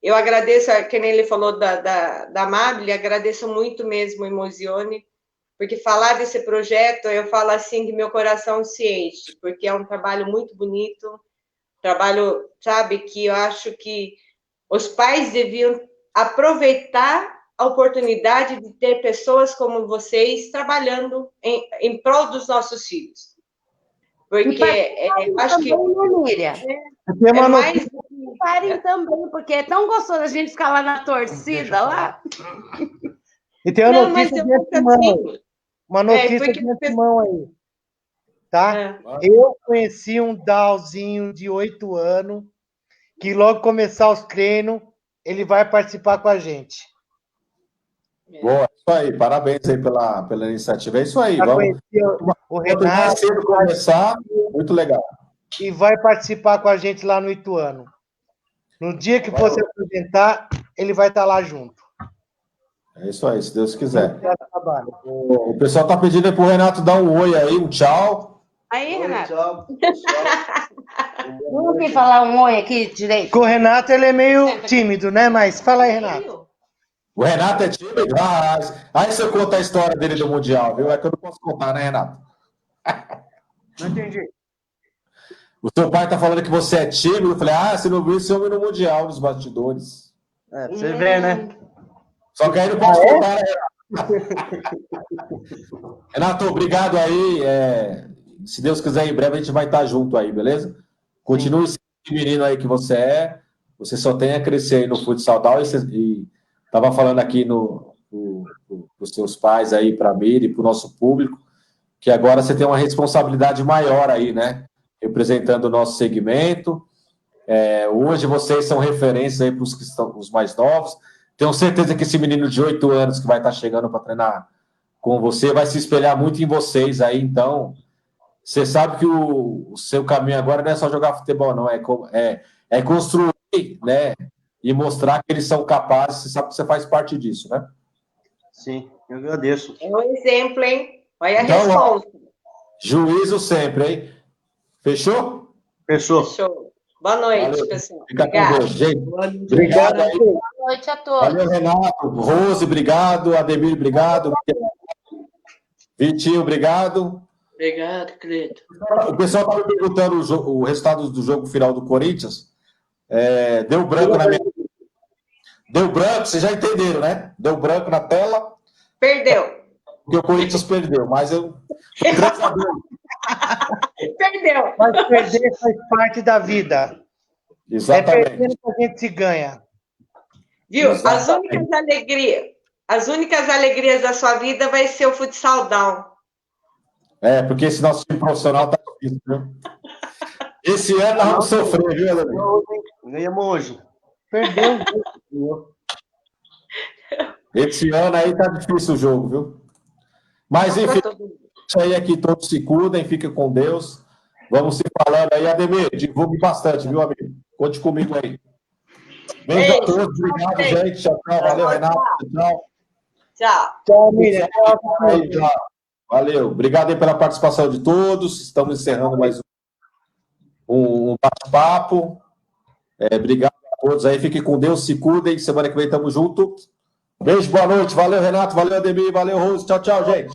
eu agradeço, que nem ele falou da Amabile, agradeço muito mesmo o Emozione, porque falar desse projeto, eu falo assim que meu coração se enche, porque é um trabalho muito bonito, trabalho, sabe, que eu acho que os pais deviam aproveitar a oportunidade de ter pessoas como vocês trabalhando em prol dos nossos filhos. Porque eu acho que Miriam. é mais... Parem também, porque é tão gostoso a gente ficar lá na torcida, lá. E tem uma Não, notícia mas de eu antemão. assim, Uma notícia de antemão aí. Tá? Eu conheci um Dalzinho de 8 anos, que logo começar os treinos, ele vai participar com a gente. Boa, isso aí. Parabéns aí pela iniciativa. É isso aí. Já Vamos. conheci o Quanto mais Renato cedo começar, muito legal. e vai participar com a gente lá no Ituano. No dia que for se apresentar, ele vai estar lá junto. É isso aí, se Deus quiser. Trabalho. O pessoal está pedindo para o Renato dar um oi aí, um tchau. Aí, Oi, Renato. tchau. Vamos aqui falar um oi aqui direito. Com o Renato, ele é meio tímido, né? Mas fala aí, Renato. O Renato é tímido? Aí você conta a história dele do Mundial, viu? É que eu não posso contar, né, Renato? Não entendi. O seu pai está falando que você é tímido. Eu falei, você não viu esse homem no Mundial, nos bastidores. É, pra você ver, né? Só que aí não posso contar, né, Renato? Renato, obrigado aí. Se Deus quiser, em breve a gente vai estar junto aí, beleza? Continue sendo o menino aí que você é. Você só tem a crescer aí no futsal e estava falando aqui os seus pais aí, para a Miri e para o nosso público, que agora você tem uma responsabilidade maior aí, né? Representando o nosso segmento. Hoje vocês são referências aí para os que estão os mais novos. Tenho certeza que esse menino de 8 anos que vai estar chegando para treinar com você vai se espelhar muito em vocês aí. Então, você sabe que o seu caminho agora não é só jogar futebol, não. É construir, né? E mostrar que eles são capazes. Você sabe que você faz parte disso, né? Sim, eu agradeço. É um exemplo, hein? Olha a Então, resposta. Juízo sempre, hein? Fechou? Fechou. Show. Boa noite, Valeu. pessoal. Fica com Obrigada. Deus, gente. Obrigado aí. Boa noite a todos. Valeu, Renato. Rose, obrigado. Ademir, obrigado. Vitinho, obrigado. Obrigado, Cleiton. O pessoal estava me perguntando o resultado do jogo final do Corinthians. Deu branco na minha... Deu branco, vocês já entenderam, né? Deu branco na tela. Perdeu. Porque o Corinthians perdeu, mas eu... Perdeu. Mas perder faz parte da vida. Exatamente. É perdendo que a gente se ganha. Viu? Exatamente. As únicas alegrias da sua vida vai ser o futsal down. É, porque esse nosso time profissional tá difícil, viu? Esse ano nós vamos sofrer, viu, Ademir? Ganhamos hoje. Perdeu. Esse ano aí tá difícil o jogo, viu? Mas, enfim, isso aí aqui, todos se cuidem, fiquem com Deus. Vamos se falando aí, Ademir, divulgue bastante, viu, amigo? Conte comigo aí. Beijo a todos, obrigado, gente. Tchau, tchau. Valeu, Renato. Tchau. Tchau. Tchau, Miriam. Aí, tchau. Valeu. Obrigado aí pela participação de todos. Estamos encerrando mais um bate-papo. Obrigado a todos aí. Fiquem com Deus, se cuidem. Semana que vem estamos juntos. Beijo, boa noite. Valeu, Renato. Valeu, Ademir. Valeu, Rose. Tchau, tchau, gente.